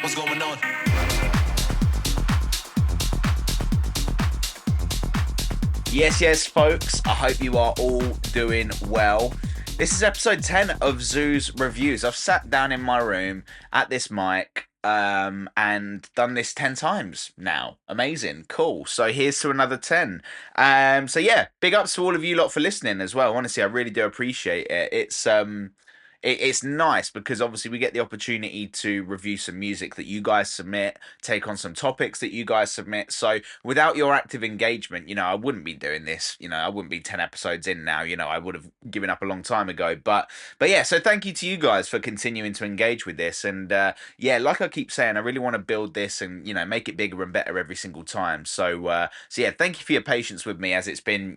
What's going on? Yes, folks. I hope you are all doing well. This is episode 10 of Zoo's Reviews. I've sat down in my room at this mic and done this 10 times now. Amazing. Cool. So here's to another 10. So yeah, big ups to all of you lot for listening as well. Honestly, I really do appreciate it. It's nice because obviously we get the opportunity to review some music that you guys submit, take on some topics that you guys submit. So without your active engagement, I wouldn't be doing this. I wouldn't be 10 episodes in now. I would have given up a long time ago. But yeah, so thank you to you guys for continuing to engage with this. And yeah, like I keep saying, I really want to build this and make it bigger and better every single time. So yeah, thank you for your patience with me as it's been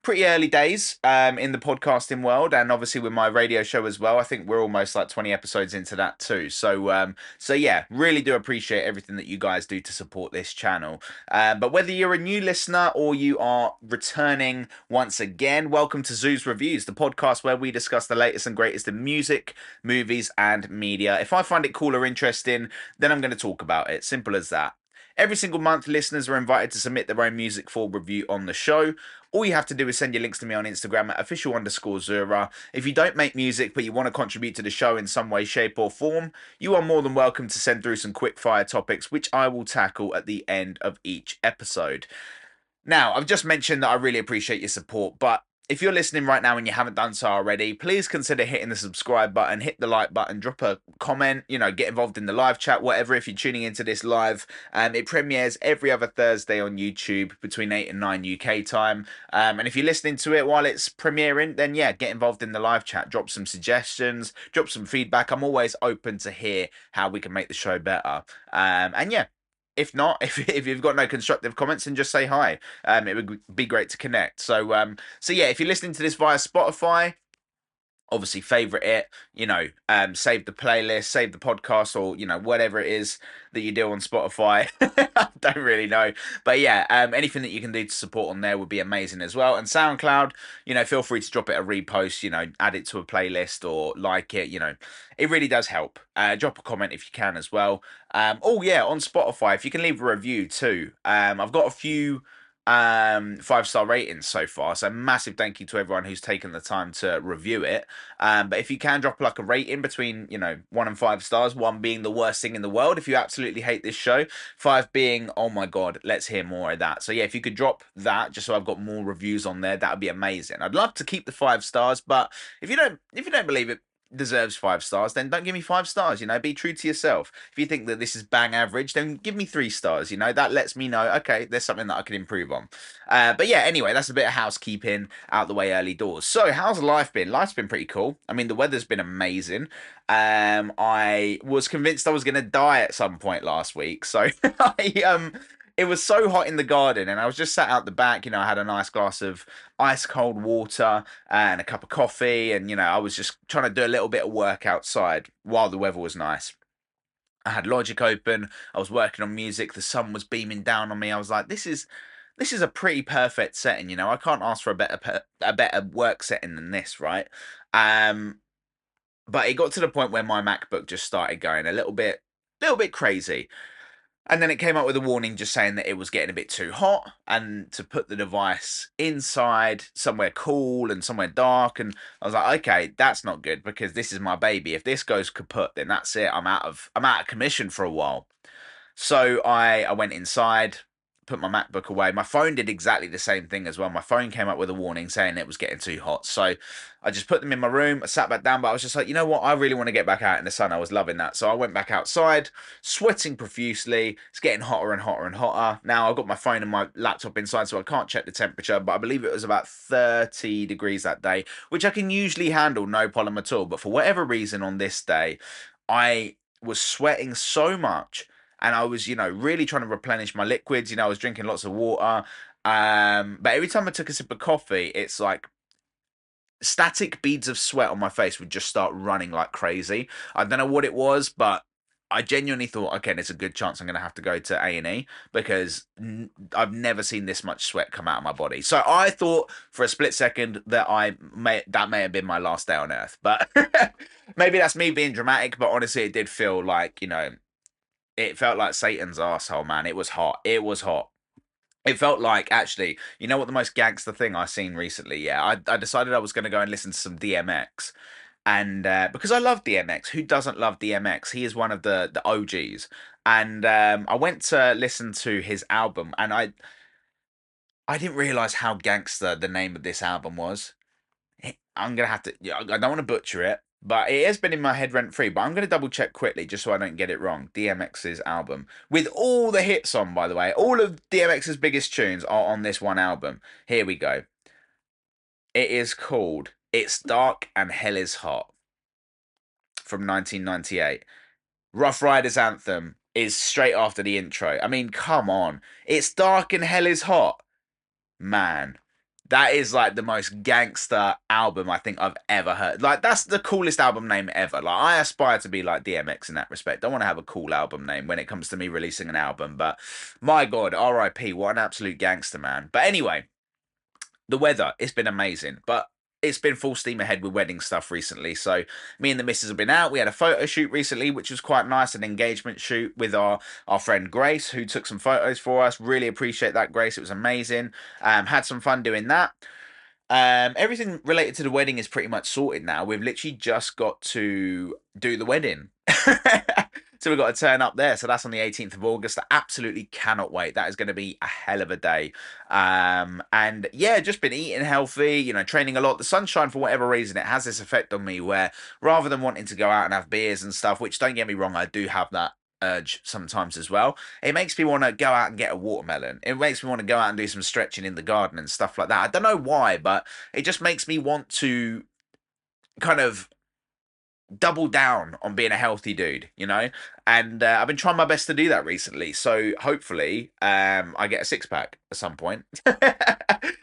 pretty early days in the podcasting world, and obviously with my radio show as well. I think we're almost like 20 episodes into that too. So yeah, really do appreciate everything that you guys do to support this channel. But whether you're a new listener or you are returning once again, welcome to Zoo's Reviews, the podcast where we discuss the latest and greatest in music, movies, and media. If I find it cool or interesting, then I'm going to talk about it. Simple as that. Every single month, listeners are invited to submit their own music for review on the show. All you have to do is send your links to me on Instagram at official_Zurra. If you don't make music but you want to contribute to the show in some way, shape, or form, you are more than welcome to send through some quick fire topics, which I will tackle at the end of each episode. Now, I've just mentioned that I really appreciate your support, but if you're listening right now and you haven't done so already, please consider hitting the subscribe button, hit the like button, drop a comment, get involved in the live chat, whatever, if you're tuning into this live. It premieres every other Thursday on YouTube between 8 and 9 UK time. And if you're listening to it while it's premiering, then yeah, get involved in the live chat, drop some suggestions, drop some feedback. I'm always open to hear how we can make the show better. And yeah, if not, if you've got no constructive comments, then just say hi. It would be great to connect. So yeah, if you're listening to this via Spotify, obviously favorite it, save the playlist, save the podcast, or whatever it is that you do on Spotify. I don't really know, but yeah, anything that you can do to support on there would be amazing as well. And SoundCloud, feel free to drop it a repost, add it to a playlist or like it. It really does help. Drop a comment if you can as well. Oh yeah, on Spotify, if you can leave a review too. I've got a few 5-star ratings so far, so massive thank you to everyone who's taken the time to review it. But if you can drop like a rating between 1 and 5 stars, 1 being the worst thing in the world if you absolutely hate this show, 5 being oh my god, let's hear more of that. So yeah, if you could drop that just so I've got more reviews on there, that would be amazing. I'd love to keep the 5 stars, but if you don't believe it deserves 5 stars, then don't give me 5 stars. Be true to yourself. If you think that this is bang average, then give me 3 stars. That lets me know, okay, there's something that I can improve on. But yeah, anyway, that's a bit of housekeeping out the way early doors. So how's life been? Life's been pretty cool. I mean, the weather's been amazing. I was convinced I was going to die at some point last week, so it was so hot in the garden, and I was just sat out the back. I had a nice glass of ice cold water and a cup of coffee, and I was just trying to do a little bit of work outside while the weather was nice. I had Logic open. I was working on music. The sun was beaming down on me. I was like, this is a pretty perfect setting. I can't ask for a better work setting than this, right? But it got to the point where my MacBook just started going a little bit crazy. And then it came up with a warning just saying that it was getting a bit too hot and to put the device inside somewhere cool and somewhere dark. And I was like, okay, that's not good because this is my baby. If this goes kaput, then that's it. I'm out of commission for a while. So I went inside, put my MacBook away. My phone did exactly the same thing as well. My phone came up with a warning saying it was getting too hot. So I just put them in my room. I sat back down, but I was just like, you know what? I really want to get back out in the sun. I was loving that. So I went back outside, sweating profusely. It's getting hotter and hotter and hotter. Now I've got my phone and my laptop inside, so I can't check the temperature, but I believe it was about 30 degrees that day, which I can usually handle, no problem at all. But for whatever reason on this day, I was sweating so much. And I was, really trying to replenish my liquids. I was drinking lots of water. But every time I took a sip of coffee, it's like static beads of sweat on my face would just start running like crazy. I don't know what it was, but I genuinely thought, okay, there's a good chance I'm going to have to go to A&E because I've never seen this much sweat come out of my body. So I thought for a split second that that may have been my last day on Earth, but maybe that's me being dramatic. But honestly, it did feel like, it felt like Satan's asshole, man. It was hot. It was hot. It felt like, actually, you know what the most gangster thing I seen recently? Yeah, I decided I was going to go and listen to some DMX. And because I love DMX, who doesn't love DMX? He is one of the OGs. And I went to listen to his album, and I didn't realize how gangster the name of this album was. I'm gonna have to. Yeah, I don't want to butcher it, but it has been in my head rent free. But I'm gonna double check quickly just so I don't get it wrong. DMX's album with all the hits on, by the way, all of DMX's biggest tunes are on this one album. Here we go. It is called "It's Dark and Hell Is Hot" from 1998. Rough Riders anthem is straight after the intro. I mean, come on. It's dark and hell is hot. Man, that is like the most gangster album I think I've ever heard. Like, that's the coolest album name ever. Like, I aspire to be like DMX in that respect. I want to have a cool album name when it comes to me releasing an album. But my God, RIP, what an absolute gangster, man. But anyway, the weather, it's been amazing. But it's been full steam ahead with wedding stuff recently. So me and the missus have been out. We had a photo shoot recently, which was quite nice, an engagement shoot with our friend Grace, who took some photos for us. Really appreciate that, Grace. It was amazing. Had some fun doing that. Everything related to the wedding is pretty much sorted now. We've literally just got to do the wedding. So we've got to turn up there. So that's on the 18th of August. I absolutely cannot wait. That is going to be a hell of a day. And yeah, just been eating healthy, training a lot. The sunshine, for whatever reason, it has this effect on me where rather than wanting to go out and have beers and stuff, which don't get me wrong, I do have that urge sometimes as well. It makes me want to go out and get a watermelon. It makes me want to go out and do some stretching in the garden and stuff like that. I don't know why, but it just makes me want to kind of double down on being a healthy dude. And I've been trying my best to do that recently. So hopefully, I get a six pack at some point.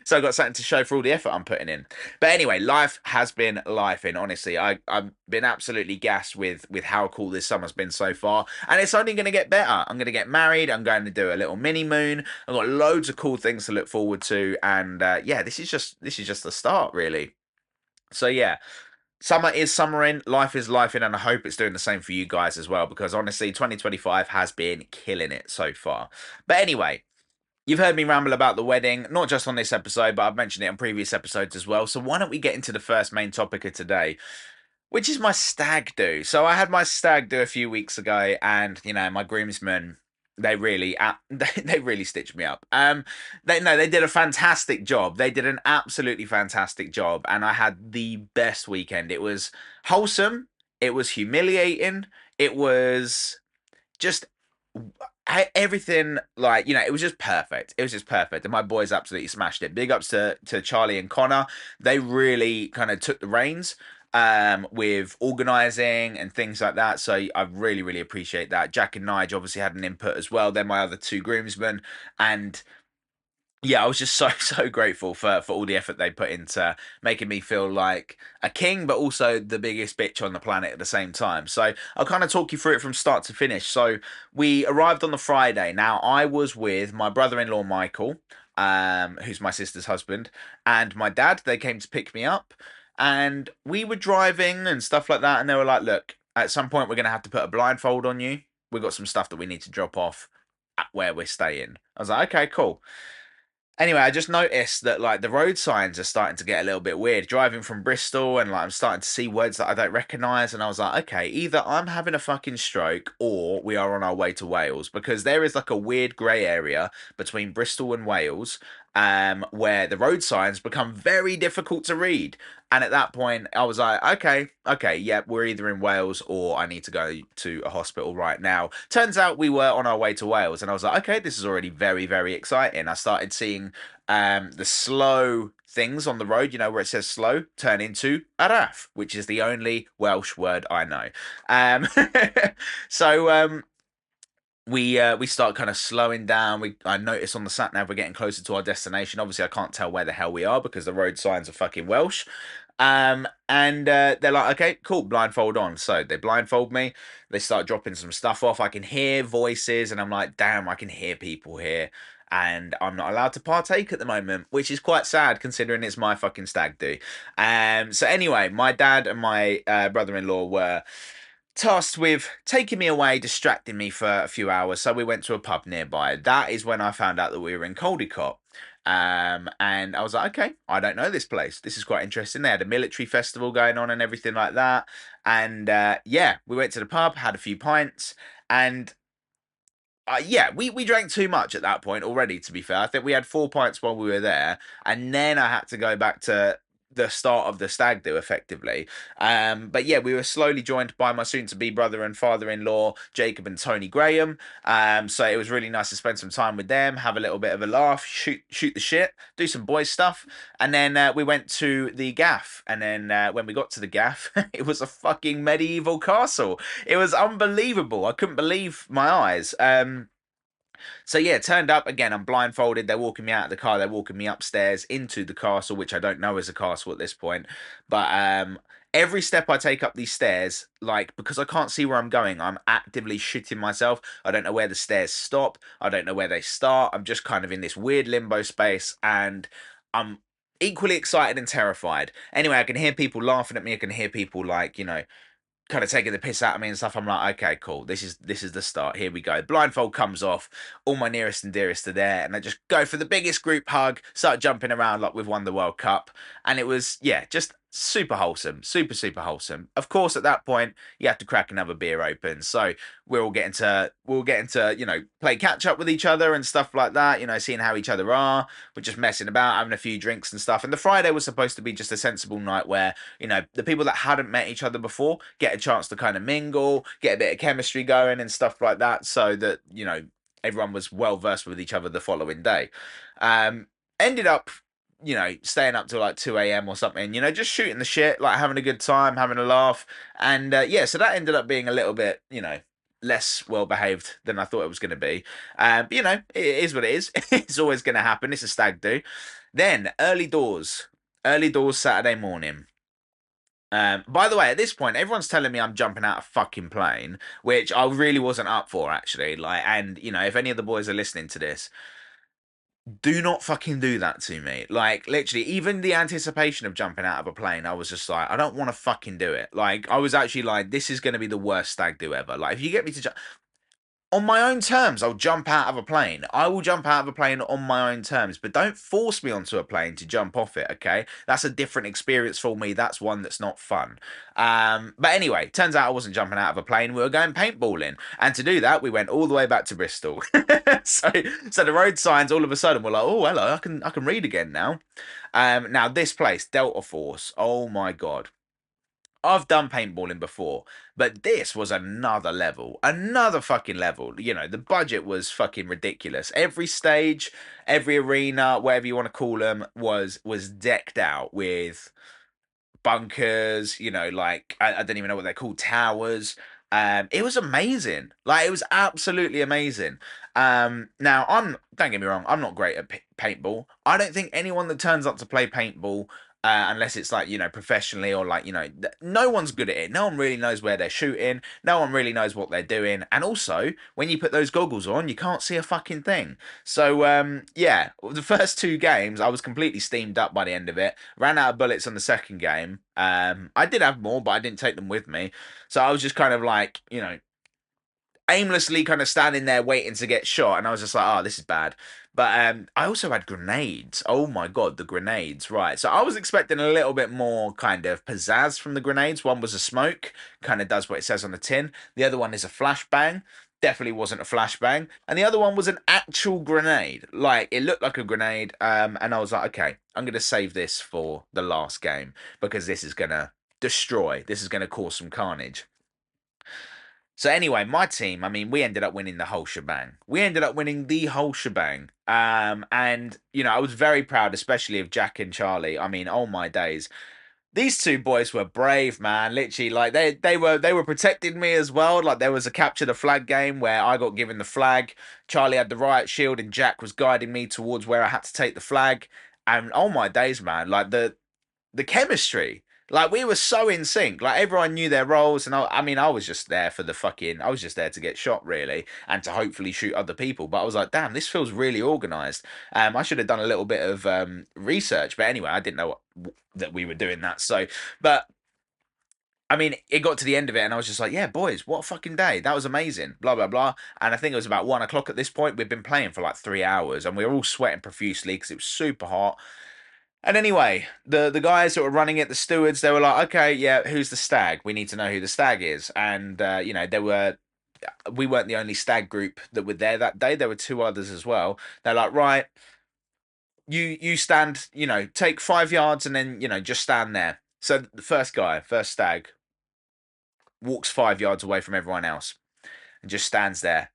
So I've got something to show for all the effort I'm putting in. But anyway, life has been life in. Honestly, I've been absolutely gassed with how cool this summer's been so far, and it's only going to get better. I'm going to get married. I'm going to do a little mini moon. I've got loads of cool things to look forward to, and yeah, this is just the start, really. So yeah, summer is summering, life is life in, and I hope it's doing the same for you guys as well, because honestly, 2025 has been killing it so far. But anyway, you've heard me ramble about the wedding, not just on this episode, but I've mentioned it on previous episodes as well. So why don't we get into the first main topic of today, which is my stag do. So I had my stag do a few weeks ago, and my groomsmen, they really they really stitched me up. They did a fantastic job. They did an absolutely fantastic job, and I had the best weekend. It was wholesome. It was humiliating. It was just everything, like, it was just perfect. It was just perfect, and my boys absolutely smashed it. Big ups to Charlie and Connor. They really kind of took the reins with organizing and things like that, so I really, really appreciate that. Jack and Nige obviously had an input as well. They're my other two groomsmen, and yeah, I was just so so grateful for all the effort they put into making me feel like a king, but also the biggest bitch on the planet at the same time. So I'll kind of talk you through it from start to finish. So we arrived on the Friday. Now I was with my brother-in-law Michael, who's my sister's husband, and my dad. They came to pick me up, and we were driving and stuff like that. And they were like, "Look, at some point we're gonna have to put a blindfold on you. We've got some stuff that we need to drop off at where we're staying." I was like, "Okay, cool." Anyway, I just noticed that like the road signs are starting to get a little bit weird. Driving from Bristol, and like I'm starting to see words that I don't recognise, and I was like, okay, either I'm having a fucking stroke or we are on our way to Wales, because there is like a weird grey area between Bristol and Wales, where the road signs become very difficult to read. And at that point, I was like, okay, yeah, we're either in Wales or I need to go to a hospital right now. Turns out we were on our way to Wales, and I was like, okay, this is already very, very exciting. I started seeing the slow things on the road, where it says slow, turn into araf, which is the only Welsh word I know. Um, so we start kind of slowing down. I notice on the sat nav we're getting closer to our destination. Obviously, I can't tell where the hell we are because the road signs are fucking Welsh. And they're like, okay, cool, blindfold on. So they blindfold me. They start dropping some stuff off. I can hear voices, and I'm like, damn, I can hear people here. And I'm not allowed to partake at the moment, which is quite sad considering it's my fucking stag do. So anyway, my dad and my brother-in-law were tasked with taking me away, distracting me for a few hours. So we went to a pub nearby. That is when I found out that we were in Caldecott. And I was like, okay, I don't know this place. This is quite interesting. They had a military festival going on and everything like that. And yeah, we went to the pub, had a few pints, and yeah, we drank too much at that point already, to be fair. I think we had 4 pints while we were there, and then I had to go back to the start of the stag do effectively. But yeah, we were slowly joined by my soon-to-be brother and father-in-law, Jacob and Tony Graham. So it was really nice to spend some time with them, have a little bit of a laugh, shoot the shit, do some boy stuff, and then we went to the gaff. And then when we got to the gaff, it was a fucking medieval castle. It was unbelievable. I couldn't believe my eyes. So yeah, turned up again. I'm blindfolded. They're walking me out of the car. They're walking me upstairs into the castle, which I don't know is a castle at this point. But every step I take up these stairs, like because I can't see where I'm going, I'm actively shitting myself. I don't know where the stairs stop. I don't know where they start. I'm just kind of in this weird limbo space, and I'm equally excited and terrified. Anyway, I can hear people laughing at me. I can hear people like kind of taking the piss out of me and stuff. I'm like, okay, cool. This is the start. Here we go. Blindfold comes off. All my nearest and dearest are there, and I just go for the biggest group hug. Start jumping around like we've won the World Cup, and it was just super wholesome, super wholesome. Of course, at that point, you have to crack another beer open. So we're all getting to play catch up with each other and stuff like that. Seeing how each other are. We're just messing about, having a few drinks and stuff. And the Friday was supposed to be just a sensible night where the people that hadn't met each other before get a chance to kind of mingle, get a bit of chemistry going and stuff like that, so that everyone was well versed with each other the following day. Ended up staying up till like 2 a.m. or something, just shooting the shit, like having a good time, having a laugh. And yeah, so that ended up being a little bit, less well behaved than I thought it was going to be. But it is what it is. It's always going to happen. It's a stag do. Then early doors Saturday morning. By the way, at this point, everyone's telling me I'm jumping out of fucking plane, which I really wasn't up for actually. Like, and if any of the boys are listening to this, do not fucking do that to me. Like, literally, even the anticipation of jumping out of a plane, I was just like, I don't want to fucking do it. Like, I was actually like, this is going to be the worst stag do ever. Like, if you get me to jump on my own terms, I'll jump out of a plane. I will jump out of a plane on my own terms, but don't force me onto a plane to jump off it, okay? That's a different experience for me. That's one that's not fun. But anyway, turns out I wasn't jumping out of a plane. We were going paintballing. And to do that, we went all the way back to Bristol. So the road signs all of a sudden were like, oh, hello, I can read again now. Now this place, Delta Force, oh my God. I've done paintballing before, but this was another level, another fucking level. The budget was fucking ridiculous. Every stage, every arena, whatever you want to call them, was decked out with bunkers. Like I don't even know what they're called, towers. It was amazing. Like it was absolutely amazing. Now don't get me wrong, I'm not great at paintball. I don't think anyone that turns up to play paintball, unless it's like professionally or like no one's good at it. No one really knows where they're shooting. No one really knows what they're doing. And also, when you put those goggles on, you can't see a fucking thing. So yeah, the first two games, I was completely steamed up by the end of it. Ran out of bullets on the second game. I did have more, but I didn't take them with me. So I was just kind of like, aimlessly kind of standing there waiting to get shot, and I was just like, oh, this is bad. But I also had grenades. Oh my God, the grenades. Right. So I was expecting a little bit more kind of pizzazz from the grenades. One was a smoke, kind of does what it says on the tin. The other one is a flashbang. Definitely wasn't a flashbang. And the other one was an actual grenade. Like, it looked like a grenade. And I was like, okay, I'm going to save this for the last game because this is going to destroy. This is going to cause some carnage. So anyway, my team, I mean, we ended up winning the whole shebang. We ended up winning the whole shebang. And I was very proud, especially of Jack and Charlie. I mean, oh my days. These two boys were brave, man. Literally, like they were protecting me as well. Like there was a capture the flag game where I got given the flag. Charlie had the riot shield and Jack was guiding me towards where I had to take the flag. And oh my days, man, like the chemistry. Like we were so in sync. Like everyone knew their roles, and I mean, I was just there for I was just there to get shot really, and to hopefully shoot other people. But I was like, damn, this feels really organized. I should have done a little bit of research, but anyway, I didn't know that we were doing that. So, but I mean, it got to the end of it, and I was just like, "Yeah, boys, what a fucking day! That was amazing." Blah blah blah. And I think it was about 1 o'clock at this point. We'd been playing for like 3 hours, and we were all sweating profusely because it was super hot. And anyway, the guys that were running it, the stewards, they were like, "Okay, yeah, who's the stag? We need to know who the stag is." And there were we weren't the only stag group that were there that day. There were two others as well. They're like, "Right, you stand, take 5 yards, and then just stand there." So the first guy, first stag, walks 5 yards away from everyone else and just stands there.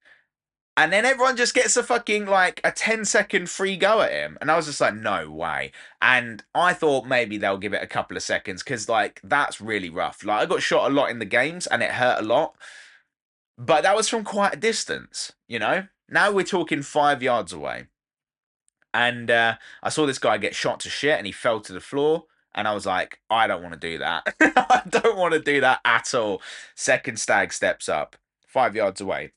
And then everyone just gets a fucking like a 10-second free go at him. And I was just like, no way. And I thought maybe they'll give it a couple of seconds because like that's really rough. Like I got shot a lot in the games and it hurt a lot. But that was from quite a distance. Now we're talking 5 yards away. And I saw this guy get shot to shit and he fell to the floor. And I was like, I don't want to do that. I don't want to do that at all. Second stag steps up 5 yards away.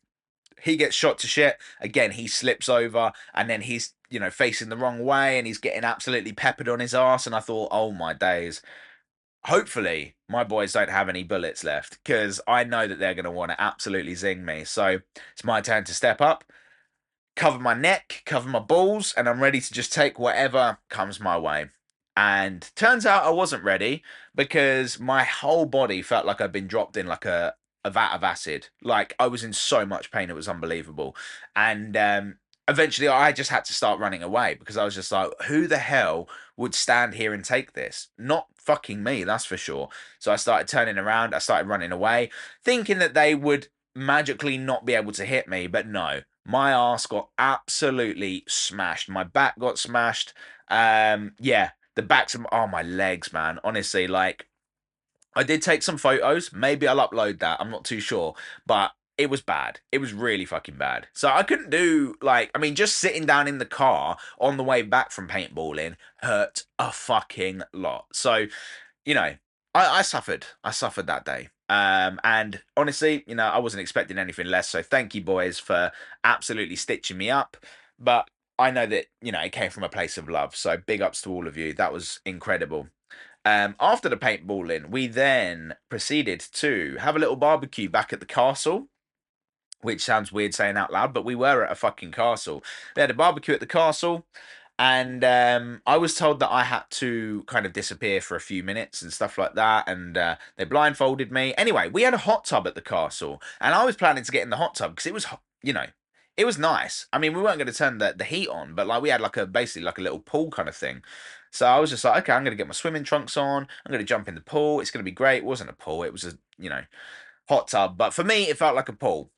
He gets shot to shit. Again, he slips over and then he's, facing the wrong way and he's getting absolutely peppered on his ass. And I thought, oh my days. Hopefully, my boys don't have any bullets left because I know that they're going to want to absolutely zing me. So it's my turn to step up, cover my neck, cover my balls, and I'm ready to just take whatever comes my way. And turns out I wasn't ready because my whole body felt like I'd been dropped in like a vat of acid. Like I was in so much pain, it was unbelievable. And eventually I just had to start running away because I was just like, who the hell would stand here and take this? Not fucking me, that's for sure. So I started turning around, I started running away, thinking that they would magically not be able to hit me, but no. My ass got absolutely smashed. My back got smashed. Yeah, the backs of my legs, man. Honestly, like I did take some photos. Maybe I'll upload that. I'm not too sure, but it was bad. It was really fucking bad. So I couldn't do like I mean, just sitting down in the car on the way back from paintballing hurt a fucking lot. So you know, I suffered. I suffered that day. And honestly, I wasn't expecting anything less. So thank you, boys, for absolutely stitching me up. But I know that, it came from a place of love. So big ups to all of you. That was incredible. After the paintballing, we then proceeded to have a little barbecue back at the castle, which sounds weird saying out loud, but we were at a fucking castle. They had a barbecue at the castle. And I was told that I had to kind of disappear for a few minutes and stuff like that. And they blindfolded me. Anyway, we had a hot tub at the castle. And I was planning to get in the hot tub because it was, it was nice. I mean, we weren't going to turn the heat on, but like we had basically like a little pool kind of thing. So I was just like, okay, I'm going to get my swimming trunks on. I'm going to jump in the pool. It's going to be great. It wasn't a pool. It was hot tub. But for me, it felt like a pool.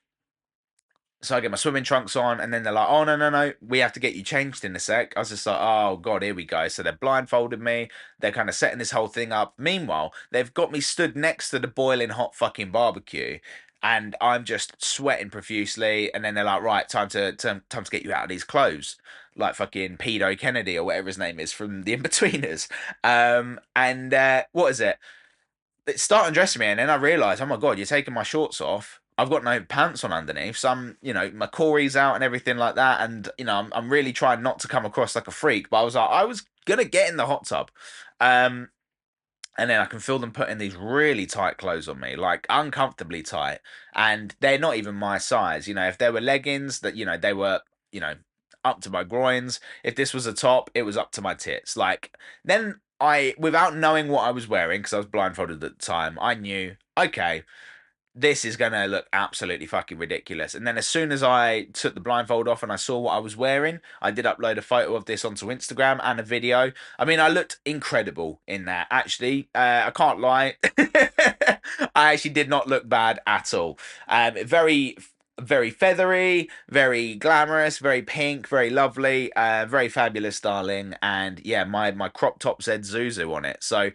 So I get my swimming trunks on, and then they're like, "Oh no, no, no, we have to get you changed in a sec." I was just like, "Oh god, here we go." So they're blindfolded me. They're kind of setting this whole thing up. Meanwhile, they've got me stood next to the boiling hot fucking barbecue, and I'm just sweating profusely. And then they're like, "Right, time to get you out of these clothes." Like fucking Pedo Kennedy or whatever his name is from the Inbetweeners. And what is it? They start undressing me, and then I realise, oh my god, you're taking my shorts off. I've got no pants on underneath, so my Corey's out and everything like that, and I'm really trying not to come across like a freak. But I was gonna get in the hot tub, um, and then I can feel them putting these really tight clothes on me, like uncomfortably tight, and they're not even my size. If there were leggings, that they were up to my groins. If this was a top, it was up to my tits. Like then without knowing what I was wearing, because I was blindfolded at the time, I knew, okay, this is gonna look absolutely fucking ridiculous. And then as soon as I took the blindfold off and I saw what I was wearing, I did upload a photo of this onto Instagram and a video. I mean, I looked incredible in that. Actually, I can't lie. I actually did not look bad at all. Very, very feathery, very glamorous, very pink, very lovely, very fabulous, darling. And yeah, my crop top said Zuzu on it. So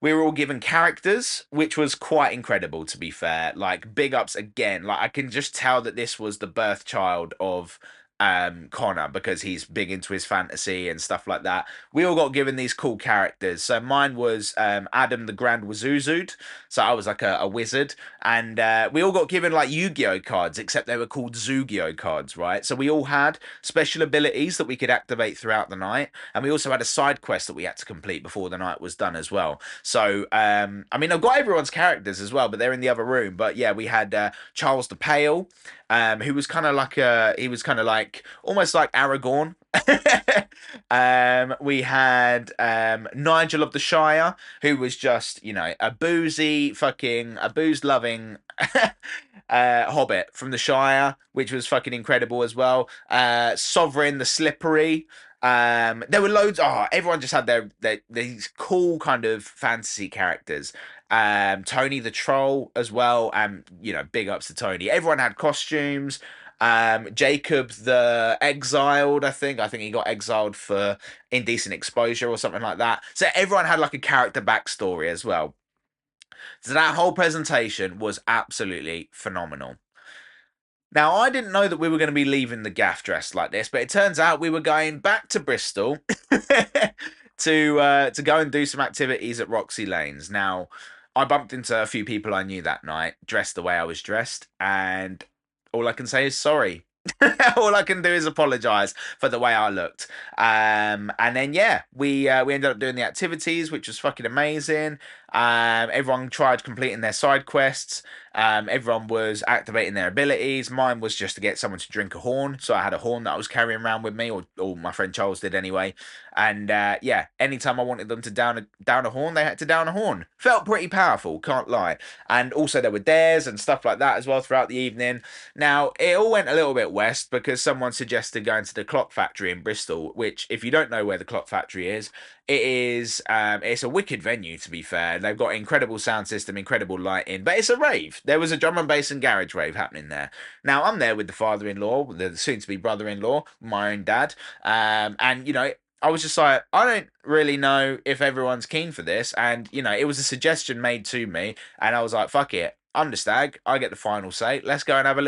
we were all given characters, which was quite incredible, to be fair. Like, big ups again. Like, I can just tell that this was the birth child of Connor, because he's big into his fantasy and stuff like that. We all got given these cool characters. So mine was Adam the Grand Wazuzud. So I was like a wizard, and we all got given like Yu-Gi-Oh cards, except they were called Zugio cards, right? So we all had special abilities that we could activate throughout the night, and we also had a side quest that we had to complete before the night was done as well. So I mean, I've got everyone's characters as well, but they're in the other room. But yeah, we had Charles the Pale, who was kind of like he was kind of like almost like Aragorn. We had Nigel of the Shire, who was just, you know, a booze loving hobbit from the Shire, which was fucking incredible as well. Sovereign the Slippery. There were loads. Oh, everyone just had their these cool kind of fantasy characters. Tony the Troll as well, and you know, big ups to Tony. Everyone had costumes. Jacob the Exiled, I think he got exiled for indecent exposure or something like that. So everyone had like a character backstory as well. So that whole presentation was absolutely phenomenal. Now, I didn't know that we were going to be leaving the gaff dressed like this, but it turns out we were going back to Bristol to go and do some activities at Roxy Lanes. Now, I bumped into a few people I knew that night, dressed the way I was dressed, and all I can say is sorry. All I can do is apologise for the way I looked. And then yeah, we ended up doing the activities, which was fucking amazing. Everyone tried completing their side quests. Everyone was activating their abilities. Mine was just to get someone to drink a horn, so I had a horn that I was carrying around with me, or my friend Charles did anyway. And yeah, anytime I wanted them to down a horn, they had to down a horn. Felt pretty powerful, can't lie. And also there were dares and stuff like that as well throughout the evening. Now it all went a little bit west because someone suggested going to the Clock Factory in Bristol, which, if you don't know where the Clock Factory is, it's a wicked venue, to be fair. They've got incredible sound system, incredible lighting, but it's a rave. There was a drum and bass and garage rave happening there. Now I'm there with the father-in-law, the soon-to-be brother-in-law, my own dad, and you know, I was just like, I don't really know if everyone's keen for this, and you know, it was a suggestion made to me, and I was like, fuck it. I'm the stag. I get the final say. Let's go and have a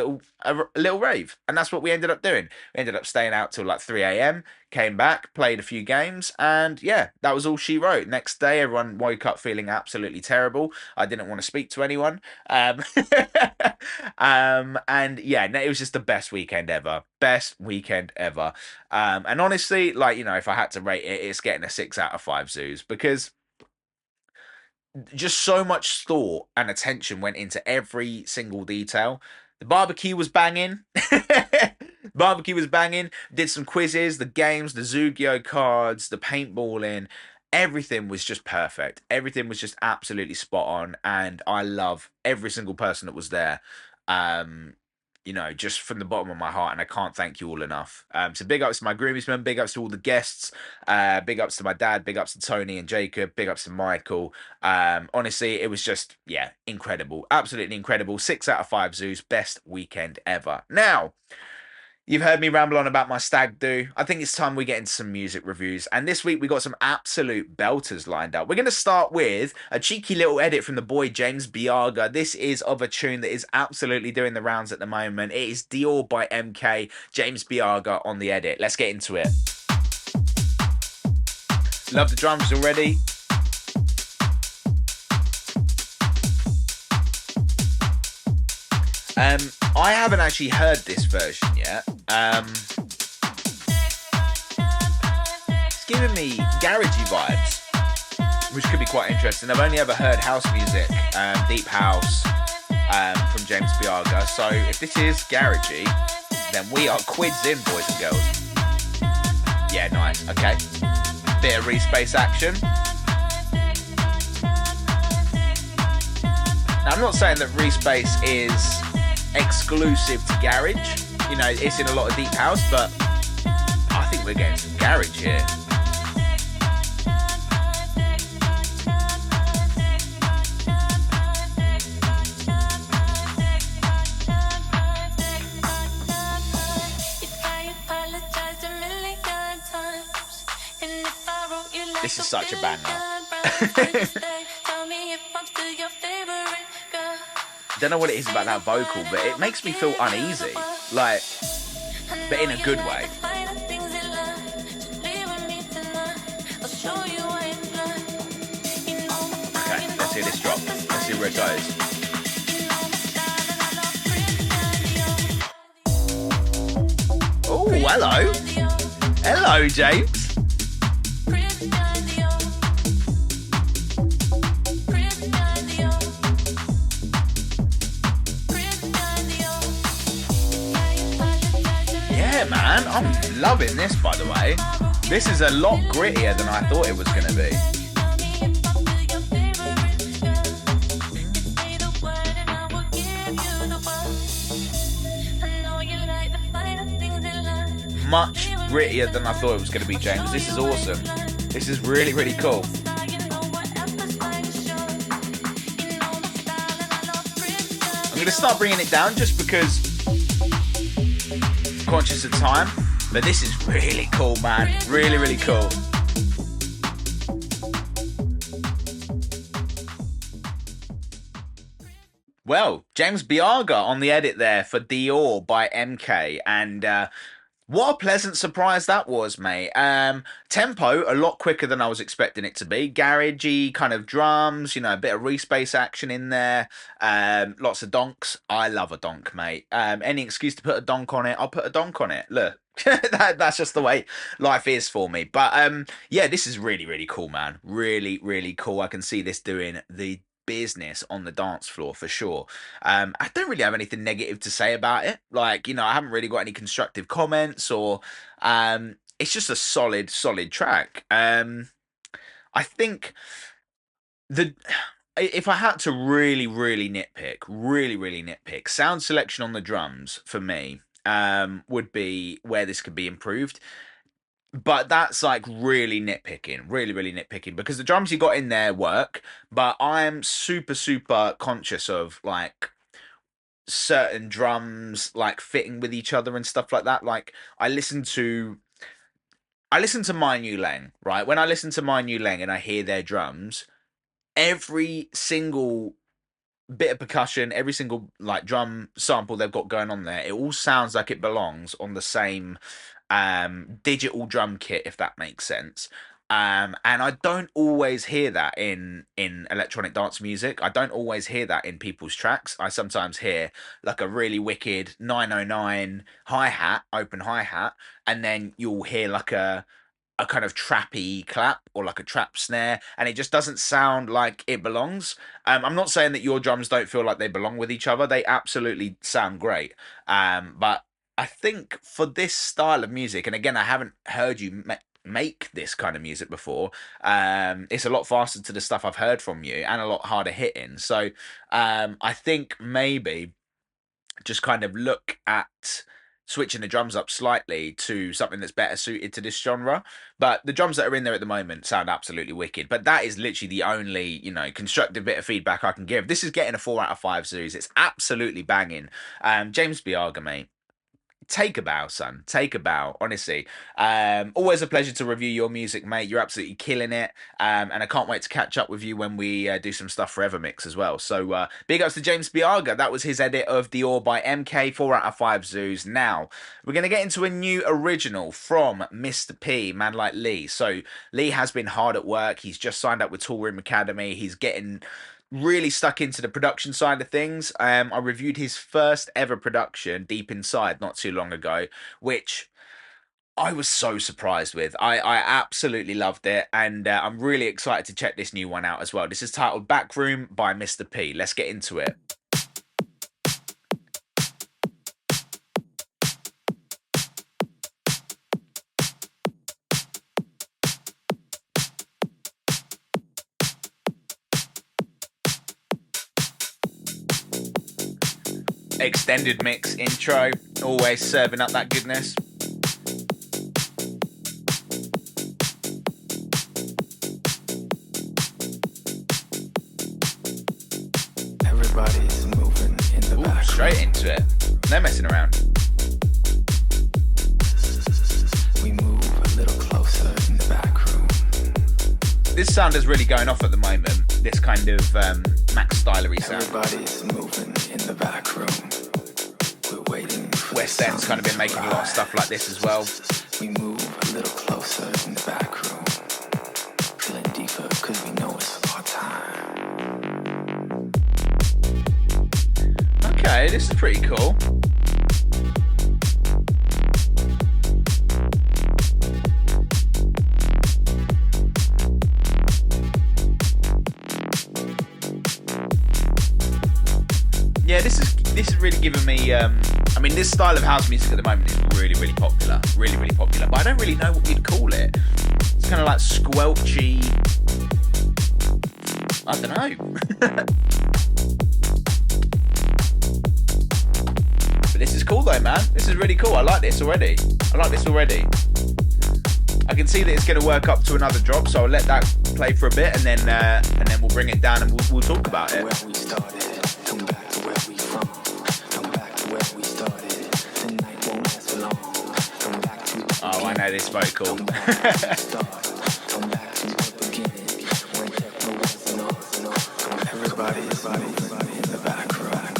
little rave, and that's what we ended up doing. We ended up staying out till like 3 a.m. Came back, played a few games, and yeah, that was all she wrote. Next day, everyone woke up feeling absolutely terrible. I didn't want to speak to anyone, and yeah, no, it was just the best weekend ever. Best weekend ever. And honestly, like, you know, if I had to rate it, it's getting a 6 out of 5 zoos, because just so much thought and attention went into every single detail. The barbecue was banging. Barbecue was banging. Did some quizzes, the games, the Zugio cards, the paintballing. Everything was just perfect. Everything was just absolutely spot on. And I love every single person that was there. You know, just from the bottom of my heart, and I can't thank you all enough. So big ups to my groomsmen, big ups to all the guests, big ups to my dad, big ups to Tony and Jacob, big ups to Michael. Honestly, it was just, yeah, incredible. Absolutely incredible. 6 out of 5 zoos. Best weekend ever. Now, you've heard me ramble on about my stag do. I think it's time we get into some music reviews. And this week we got some absolute belters lined up. We're going to start with a cheeky little edit from the boy James Biaga. This is of a tune that is absolutely doing the rounds at the moment. It is Dior by MK, James Biaga on the edit. Let's get into it. Love the drums already. I haven't actually heard this version yet. It's giving me garagey vibes, which could be quite interesting. I've only ever heard house music, deep house, from James Biaga. So if this is garagey, then we are quids in, boys and girls. Yeah, nice. Okay. Bit of respace action. Now, I'm not saying that respace is exclusive to garage. You know, it's in a lot of deep house, but I think we're getting some garage here. This is such a banger. Don't know what it is about that vocal, but it makes me feel uneasy. Like, but in a good way. Okay, let's hear this drop. Let's see where it goes. Oh, hello. Hello, James. Yeah, man, I'm loving this, by the way. This is a lot grittier than I thought it was going to be. Much grittier than I thought it was going to be, James. This is awesome. This is really, really cool. I'm going to start bringing it down just because I'm conscious of time. But this is really cool, man. Really, really cool. Well, James Biaga on the edit there for Dior by MK. And what a pleasant surprise that was, mate. Tempo, a lot quicker than I was expecting it to be. Garagey kind of drums, you know, a bit of respace action in there. Lots of donks. I love a donk, mate. Any excuse to put a donk on it, I'll put a donk on it. Look. That's just the way life is for me. But yeah, this is really, really cool, man. Really, really cool. I can see this doing the business on the dance floor for sure. I don't really have anything negative to say about it. Like, you know, I haven't really got any constructive comments or it's just a solid track. I think if I had to really nitpick, sound selection on the drums for me would be where this could be improved. But that's like really nitpicking because the drums you got in there work, but I'm super conscious of like certain drums like fitting with each other and stuff like that. Like I listen to My New Lang, right? When I listen to My New Lang and I hear their drums, every single bit of percussion, every single like drum sample they've got going on there, it all sounds like it belongs on the same digital drum kit, if that makes sense. And I don't always hear that in electronic dance music. I don't always hear that in people's tracks. I sometimes hear like a really wicked 909 hi-hat, open hi-hat, and then you'll hear like a kind of trappy clap or like a trap snare, and it just doesn't sound like it belongs. I'm not saying that your drums don't feel like they belong with each other. They absolutely sound great. But I think for this style of music, and again, I haven't heard you make this kind of music before. It's a lot faster to the stuff I've heard from you and a lot harder hitting. So I think maybe just kind of look at switching the drums up slightly to something that's better suited to this genre. But the drums that are in there at the moment sound absolutely wicked. But that is literally the only, you know, constructive bit of feedback I can give. This is getting a 4 out of 5 zoos. It's absolutely banging. James Biaga, mate. Take a bow, son. Take a bow, honestly. Always a pleasure to review your music, mate. You're absolutely killing it. And I can't wait to catch up with you when we do some stuff for Evermix as well. So big ups to James Biaga. That was his edit of Dior by MK, 4 out of 5 zoos. Now, we're going to get into a new original from Mr. P, man like Lee. So Lee has been hard at work. He's just signed up with Tool Room Academy. He's getting really stuck into the production side of things. I reviewed his first ever production, Deep Inside, not too long ago, which I was so surprised with. I absolutely loved it, and I'm really excited to check this new one out as well. This is titled Backroom by Mr. P. Let's get into it. Extended mix intro, always serving up that goodness. Everybody's moving in the back. Straight into it. No messing around. We move a little closer in the back room. This sound is really going off at the moment. This kind of Max Stylery sound. Everybody's moving in the back room. We're waiting for West End's kind of been making a lot of stuff like this as well. We move a little closer in the back room, feeling deeper because we know it's our time. Okay, this is pretty cool. Yeah, this is really giving me. I mean, this style of house music at the moment is really popular, really popular. But I don't really know what you'd call it. It's kind of like squelchy. I don't know. But this is cool though, man. This is really cool. I like this already. I can see that it's going to work up to another drop, so I'll let that play for a bit, and then we'll bring it down and we'll talk about it. Where we started, come back to where we from. Come back to where we started. The night won't last for long. Come back to the Oh, I know this vocal. Come back to the start. Come back to the beginning. When techno wasn't on. Everybody's in the back room.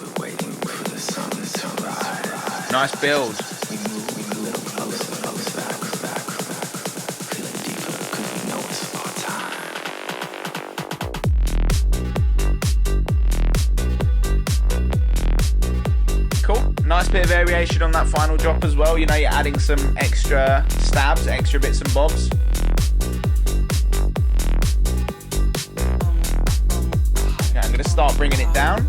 We're waiting for the sun to rise. Nice build. We move a little closer, back. Feeling deeper because we know it's our time. Cool. Nice bit of variation on that final drop as well. You know, you're adding some extra stabs, extra bits and bobs. Okay, I'm going to start bringing it down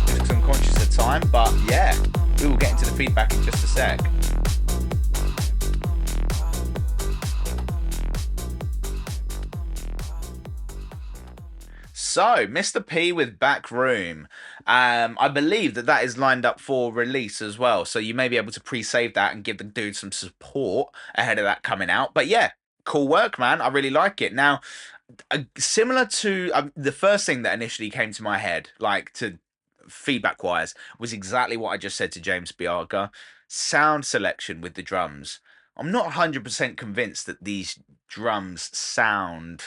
just because I'm conscious of time. But yeah, we will get into the feedback in just a sec. So, Mr. P with Back Room. I believe that is lined up for release as well. So you may be able to pre-save that and give the dude some support ahead of that coming out. But yeah, cool work, man. I really like it. Now, similar to the first thing that initially came to my head, like to feedback-wise, was exactly what I just said to James Biaga. Sound selection with the drums. I'm not 100% convinced that these drums sound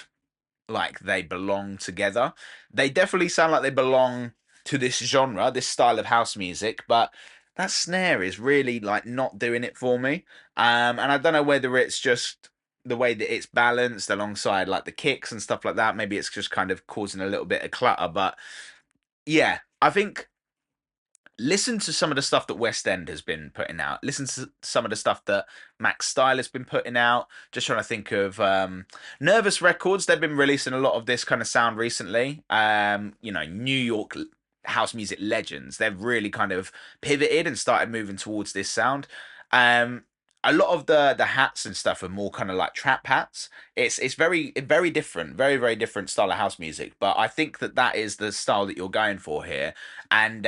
like they belong together. They definitely sound like they belong to this genre, this style of house music, but that snare is really like not doing it for me. And I don't know whether it's just the way that it's balanced alongside like the kicks and stuff like that. Maybe it's just kind of causing a little bit of clutter, but yeah, I think listen to some of the stuff that West End has been putting out. Listen to some of the stuff that Max Style has been putting out. Just trying to think of Nervous Records. They've been releasing a lot of this kind of sound recently. You know, New York house music legends. They've really kind of pivoted and started moving towards this sound. A lot of the hats and stuff are more kind of like trap hats. It's very different, very different style of house music. But I think that is the style that you're going for here, and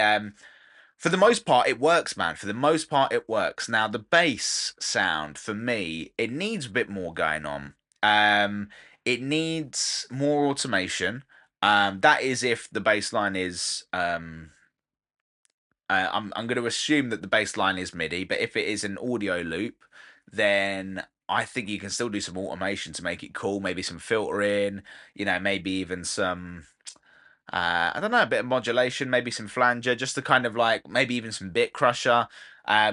for the most part, it works, man. For the most part, it works. Now, the bass sound, for me, it needs a bit more going on. It needs more automation. That is if the bass line is... I'm going to assume that the bass line is MIDI, but if it is an audio loop, then I think you can still do some automation to make it cool. Maybe some filtering, you know, maybe even some... I don't know, a bit of modulation, maybe some flanger, just to kind of like, maybe even some bit crusher,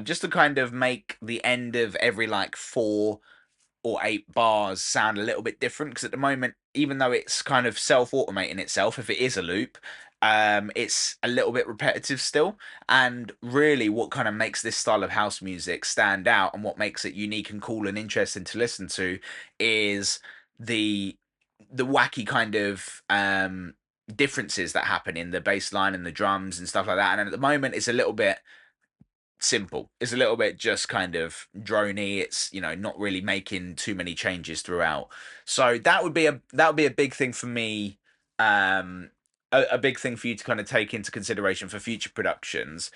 just to kind of make the end of every like 4 or 8 bars sound a little bit different. Because at the moment, even though it's kind of self-automating itself, if it is a loop, it's a little bit repetitive still. And really what kind of makes this style of house music stand out and what makes it unique and cool and interesting to listen to is the wacky kind of differences that happen in the bass line and the drums and stuff like that. And at the moment, it's a little bit simple. It's a little bit just kind of drony. It's, you know, not really making too many changes throughout. So that would be a big thing for me. A big thing for you to kind of take into consideration for future productions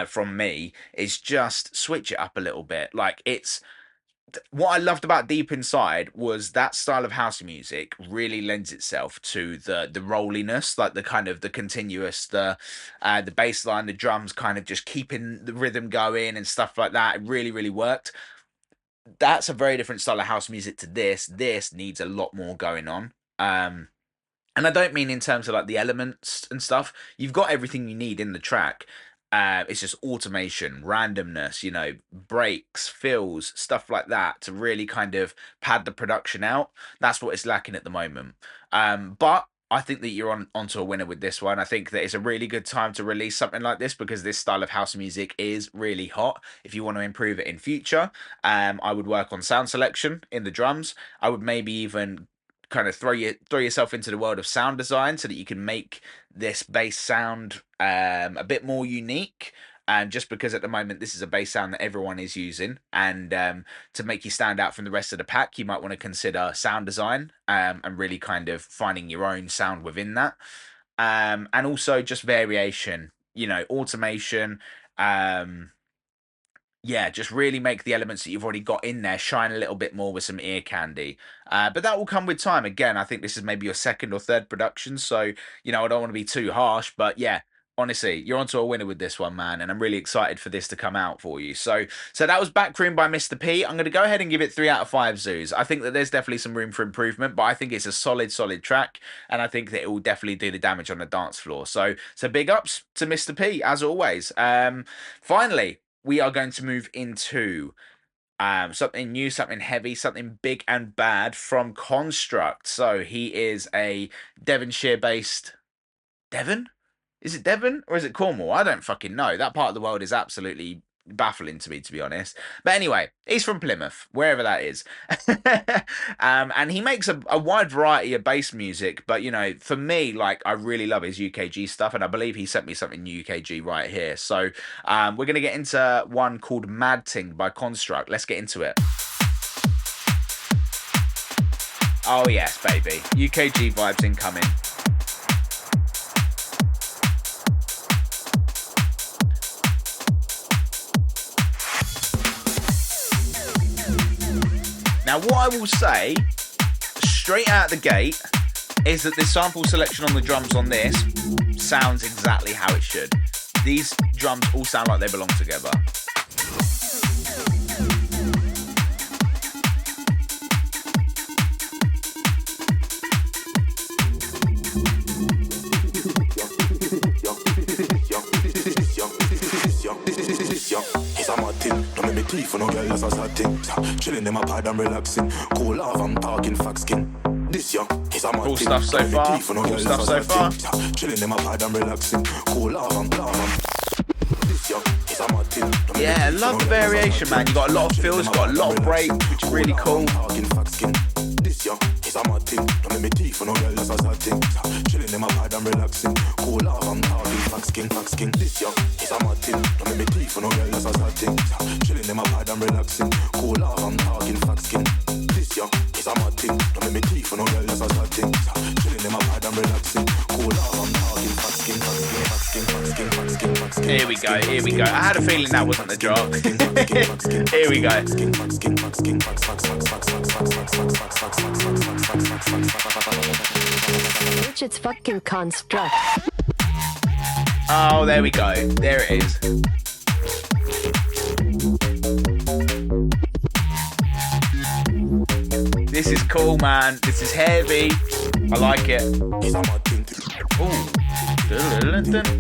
from me is just switch it up a little bit. Like it's what I loved about Deep Inside was that style of house music really lends itself to the rolliness, like the kind of the continuous, the bass line, the drums kind of just keeping the rhythm going and stuff like that. It really worked. That's a very different style of house music to this. This needs a lot more going on. And I don't mean in terms of like the elements and stuff. You've got everything you need in the track. It's just automation, randomness, breaks, fills, stuff like that to really kind of pad the production out. That's what it's lacking at the moment. But I think that you're onto a winner with this one. I think that it's a really good time to release something like this because this style of house music is really hot. If you want to improve it in future, I would work on sound selection in the drums. I would maybe even kind of throw yourself into the world of sound design so that you can make this bass sound a bit more unique. And just because at the moment this is a bass sound that everyone is using, and to make you stand out from the rest of the pack, you might want to consider sound design and really kind of finding your own sound within that. And also just variation, automation. Yeah, just really make the elements that you've already got in there shine a little bit more with some ear candy. But that will come with time. Again, I think this is maybe your second or third production, so I don't want to be too harsh, but yeah, honestly, you're onto a winner with this one, man, and I'm really excited for this to come out for you. So that was Backroom by Mr. P. I'm going to go ahead and give it 3 out of 5 zoos. I think that there's definitely some room for improvement, but I think it's a solid track, and I think that it will definitely do the damage on the dance floor. So big ups to Mr. P, as always. Finally, we are going to move into something new, something heavy, something big and bad from Construkt. So he is a Devonshire-based... Devon? Is it Devon or is it Cornwall? I don't fucking know. That part of the world is absolutely baffling to me, to be honest. But anyway, he's from Plymouth, wherever that is. And he makes a wide variety of bass music. But, for me, I really love his UKG stuff. And I believe he sent me something UKG right here. So we're going to get into one called Mad Ting by Construkt. Let's get into it. Oh, yes, baby. UKG vibes incoming. Now, what I will say, straight out the gate, is that the sample selection on the drums on this sounds exactly how it should. These drums all sound like they belong together. Teeth for no girl, that's a sad thing. Chilling in my pad, I'm relaxing. Cool off, I'm talking fat skin. This young is a cool stuff so far. Cool stuff so far. Chilling in my pad, I'm relaxing. Cool off, I'm this young is a mad thing. Yeah, I love the variation, man. You got a lot of fills, got a lot of break, which is really cool. Talking fat skin. This young is a mad thing. Don't make me teeth for no girl, that's a sad thing. Chilling in my pad, I'm relaxing. Cool off, I'm talking fat skin. This young is a mad thing. Don't make me teeth for no girl, that's a sad thing. Chilling in my pad, I'm relaxing. Cool off, I'm talking fat skin. This young is a mad thing. Don't make me teeth for no girl, that's a sad thing. Chilling in my pad, I'm relaxing. Cool off, I'm talking fat skin. Here we go. I had a feeling that wasn't the drop. Here we go. It's fucking Construkt. Oh, there we go. There it is. This is cool, man. This is heavy. I like it. Ooh.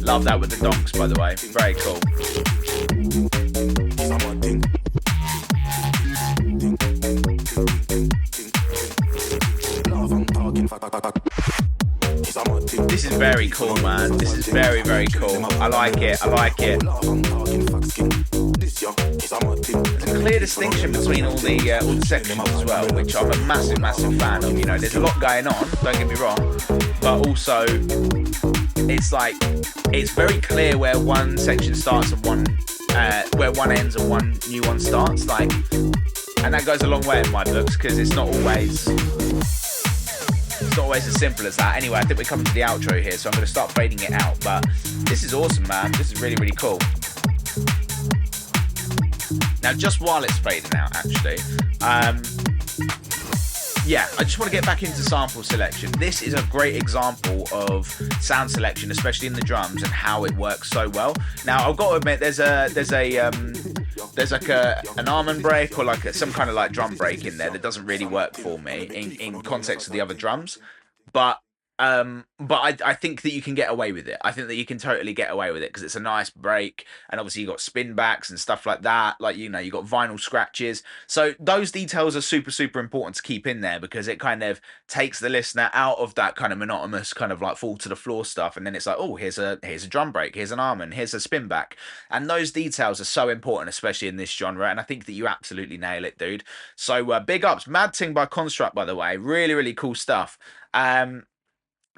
Love that with the donks, by the way. Very cool. This is very cool, man. This is very, very cool. I like it. There's a clear distinction between all the sections as well, which I'm a massive fan of. There's a lot going on, don't get me wrong, but also it's very clear where one section starts and where one ends and one new one starts, and that goes a long way in my books because it's not always as simple as that. Anyway, I think we're coming to the outro here, so I'm going to start fading it out, but this is awesome, man. This is really, really cool. Now, just while it's fading out, actually, yeah, I just want to get back into sample selection. This is a great example of sound selection, especially in the drums, and how it works so well. Now, I've got to admit, there's like an almond break or some kind of drum break in there that doesn't really work for me in context of the other drums. But But I think that you can get away with it. I think that you can totally get away with it because it's a nice break, and obviously you got spin backs and stuff like that. Like, you know, you got vinyl scratches. So those details are super, super important to keep in there because it kind of takes the listener out of that kind of monotonous kind of like fall to the floor stuff, and then it's like, oh, here's a drum break, here's an arm, and here's a spin back, and those details are so important, especially in this genre. And I think that you absolutely nail it, dude. So big ups, Mad Ting by Construct, by the way, really, really cool stuff.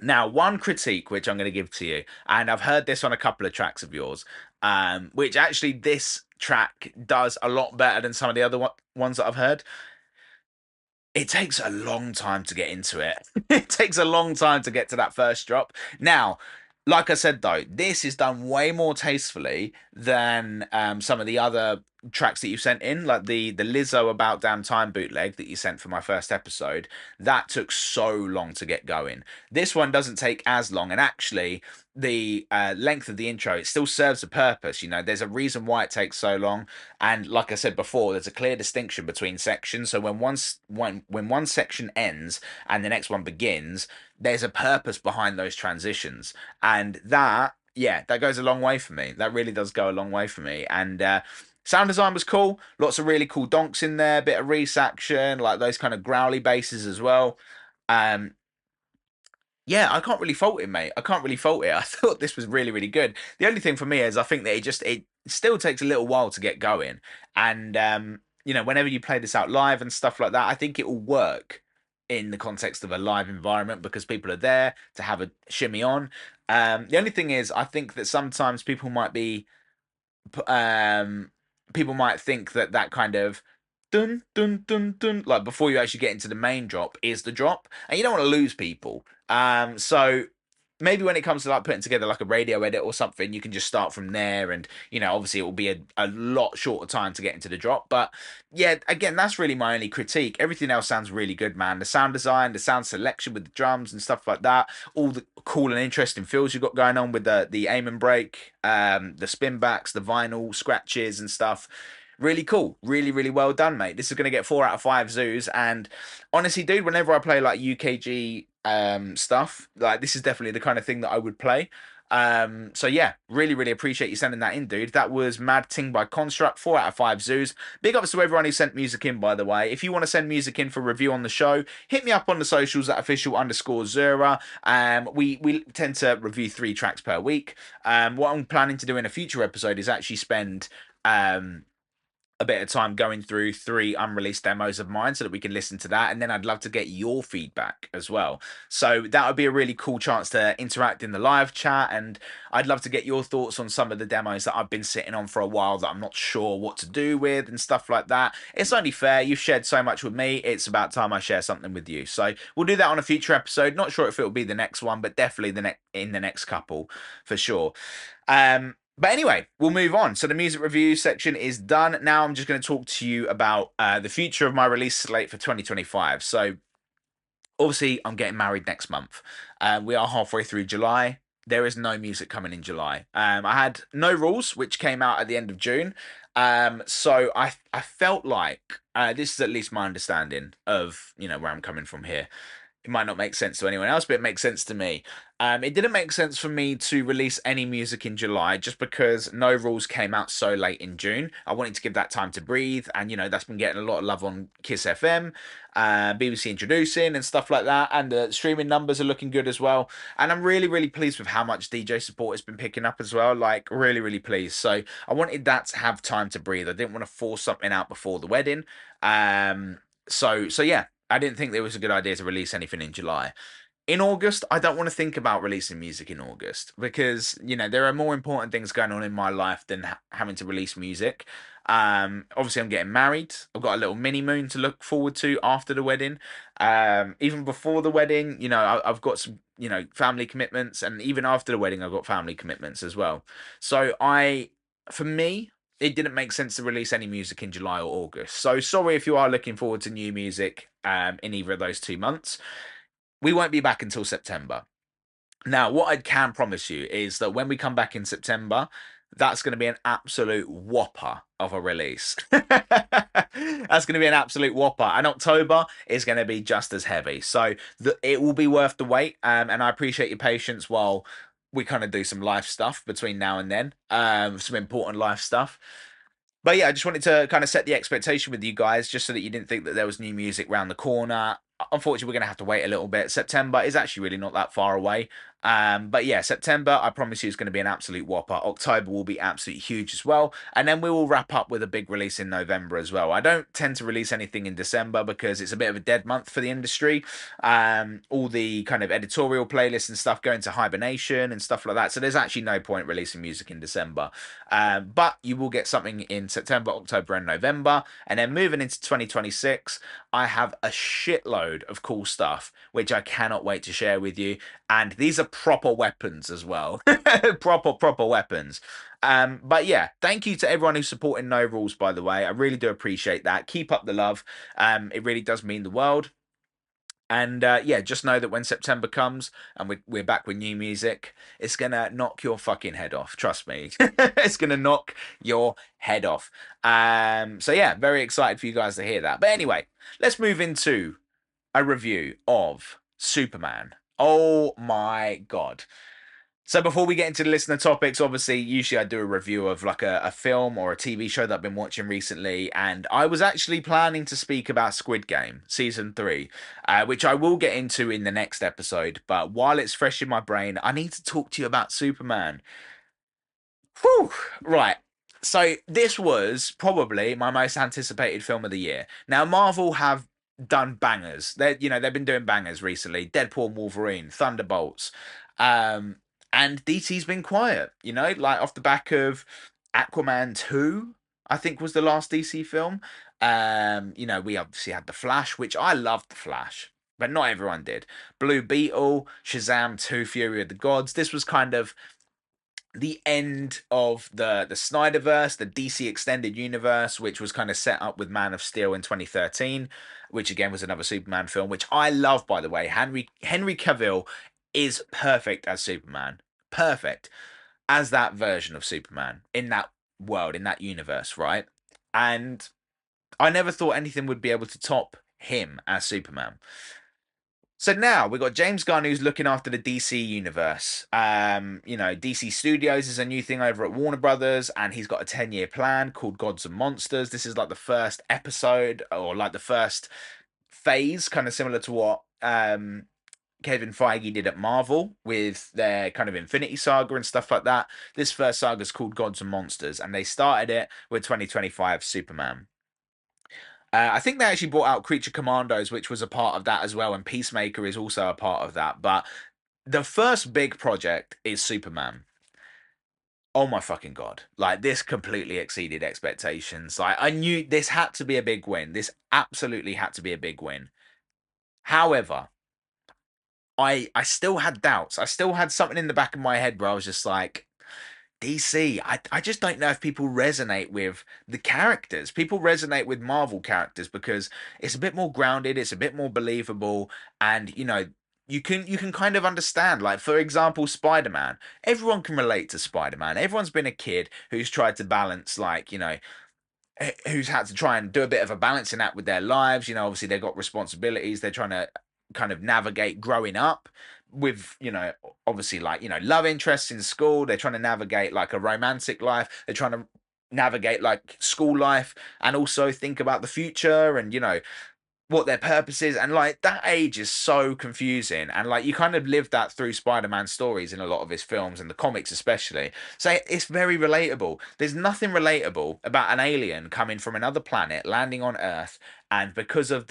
Now, one critique which I'm going to give to you, and I've heard this on a couple of tracks of yours, which actually this track does a lot better than some of the other ones that I've heard. It takes a long time to get into it. It takes a long time to get to that first drop. Now, like I said though, this is done way more tastefully than some of the other tracks that you sent in, like the Lizzo About Damn Time bootleg that you sent for my first episode. That took so long to get going. This one doesn't take as long, and actually the length of the intro, it still serves a purpose. You know, there's a reason why it takes so long, and like I said before, there's a clear distinction between sections. So when one section ends and the next one begins, there's a purpose behind those transitions, and that, yeah, that goes a long way for me. That really does go a long way for me. And sound design was cool. Lots of really cool donks in there, bit of Reese action, like those kind of growly basses as well. Um, yeah, I can't really fault it, mate. I can't really fault it. I thought this was really, really good. The only thing for me is I think that it still takes a little while to get going. And you know, whenever you play this out live and stuff like that, I think it will work in the context of a live environment because people are there to have a shimmy on. The only thing is I think that sometimes um people might think that that kind of dun dun dun dun, like before you actually get into the main drop, is the drop, and you don't want to lose people. So maybe when it comes to like putting together like a radio edit or something, you can just start from there, and you know, obviously it will be a lot shorter time to get into the drop. But yeah, again, that's really my only critique. Everything else sounds really good, man. The sound design, the sound selection with the drums and stuff like that, all the cool and interesting feels you've got going on with the aim and break, the spin backs, the vinyl scratches and stuff. Really cool, really, really well done, mate. This is going to get 4 out of 5 zoos. And honestly, dude, whenever I play like UKG stuff, like this is definitely the kind of thing that I would play. So yeah, really, really appreciate you sending that in, dude. That was Mad Ting by Construct, 4 out of 5 zoos. Big ups to everyone who sent music in, by the way. If you want to send music in for review on the show, hit me up on the socials at official_Zurra. We tend to review 3 tracks per week. What I'm planning to do in a future episode is actually spend a bit of time going through 3 unreleased demos of mine so that we can listen to that, and then I'd love to get your feedback as well. So that would be a really cool chance to interact in the live chat, and I'd love to get your thoughts on some of the demos that I've been sitting on for a while that I'm not sure what to do with and stuff like that. It's only fair. You've shared so much with me, it's about time I share something with you. So we'll do that on a future episode. Not sure if it'll be the next one, but definitely in the next couple for sure. But anyway, we'll move on. So the music review section is done. Now I'm just going to talk to you about the future of my release slate for 2025. So obviously I'm getting married next month. We are halfway through July. There is no music coming in July. I had No Rules, which came out at the end of June. So I felt like this is at least my understanding of, you know, where I'm coming from here. It might not make sense to anyone else, but it makes sense to me. It didn't make sense for me to release any music in July just because No Rules came out so late in June. I wanted to give that time to breathe, and you know, that's been getting a lot of love on Kiss FM, BBC Introducing and stuff like that, and the streaming numbers are looking good as well. And I'm really, really pleased with how much DJ support has been picking up as well. Like, really, really pleased. So I wanted that to have time to breathe. I didn't want to force something out before the wedding. So yeah, I didn't think it was a good idea to release anything in July. In August, I don't want to think about releasing music in August because, you know, there are more important things going on in my life than having to release music. Obviously, I'm getting married. I've got a little mini moon to look forward to after the wedding. Even before the wedding, you know, I've got some, you know, family commitments, and even after the wedding, I've got family commitments as well. So for me, it didn't make sense to release any music in July or August. So sorry if you are looking forward to new music in either of those 2 months. We won't be back until September. Now, what I can promise you is that when we come back in September, that's going to be an absolute whopper of a release. That's going to be an absolute whopper. And October is going to be just as heavy. So it will be worth the wait. And I appreciate your patience while we kind of do some live stuff between now and then. Some important live stuff. But yeah, I just wanted to kind of set the expectation with you guys just so that you didn't think that there was new music round the corner. Unfortunately, we're going to have to wait a little bit. September is actually really not that far away. But yeah, September, I promise you, is going to be an absolute whopper. October will be absolutely huge as well. And then we will wrap up with a big release in November as well. I don't tend to release anything in December because it's a bit of a dead month for the industry. All the kind of editorial playlists and stuff go into hibernation and stuff like that. So there's actually no point releasing music in December. But you will get something in September, October, and November. And then moving into 2026, I have a shitload of cool stuff, which I cannot wait to share with you. And these are proper weapons as well. proper weapons. But yeah, thank you to everyone who's supporting No Rules, by the way. I really do appreciate that. Keep up the love. It really does mean the world. And yeah, just know that when September comes and we're back with new music, it's going to knock your fucking head off. Trust me. It's going to knock your head off. So yeah, very excited for you guys to hear that. But anyway, let's move into a review of Superman. Oh my God. So before we get into the listener topics, obviously, usually I do a review of like a film or a TV show that I've been watching recently, and I was actually planning to speak about Squid Game Season 3, which I will get into in the next episode, but while it's fresh in my brain, I need to talk to you about Superman. Whew, right. So this was probably my most anticipated film of the year. Now, Marvel have done bangers. They've been doing bangers recently. Deadpool and Wolverine, Thunderbolts. And DC's been quiet, like off the back of Aquaman 2, I think was the last DC film. We obviously had The Flash, which I loved The Flash, but not everyone did. Blue Beetle, Shazam 2, Fury of the Gods. This was kind of the end of the Snyderverse, the DC extended universe, which was kind of set up with Man of Steel in 2013, which again was another Superman film, which I love, by the way. Henry Cavill is perfect as Superman. Perfect as that version of Superman in that world, in that universe, right? And I never thought anything would be able to top him as Superman. So now we've got James Gunn who's looking after the DC universe. DC Studios is a new thing over at Warner Brothers, and he's got a 10-year plan called Gods and Monsters. This is like the first episode or like the first phase, kind of similar to what Kevin Feige did at Marvel with their kind of Infinity Saga and stuff like that. This first saga is called Gods and Monsters, and they started it with 2025 Superman. I think they actually brought out Creature Commandos, which was a part of that as well, and Peacemaker is also a part of that. But the first big project is Superman. Oh my fucking God. Like, this completely exceeded expectations. Like, I knew this had to be a big win. This absolutely had to be a big win. However, I still had doubts. I still had something in the back of my head where I was just like, DC, I just don't know if people resonate with the characters. People resonate with Marvel characters because it's a bit more grounded, it's a bit more believable, and you can kind of understand. Like, for example, Spider-Man. Everyone can relate to Spider-Man. Everyone's been a kid who's tried to balance, like, who's had to try and do a bit of a balancing act with their lives. Obviously they've got responsibilities. They're trying to kind of navigate growing up with, obviously, like, love interests in school. They're trying to navigate like a romantic life. They're trying to navigate like school life and also think about the future and, what their purpose is. And like, that age is so confusing, and like, you kind of live that through Spider-Man stories in a lot of his films and the comics especially. So it's very relatable. There's nothing relatable about an alien coming from another planet, landing on Earth, and because of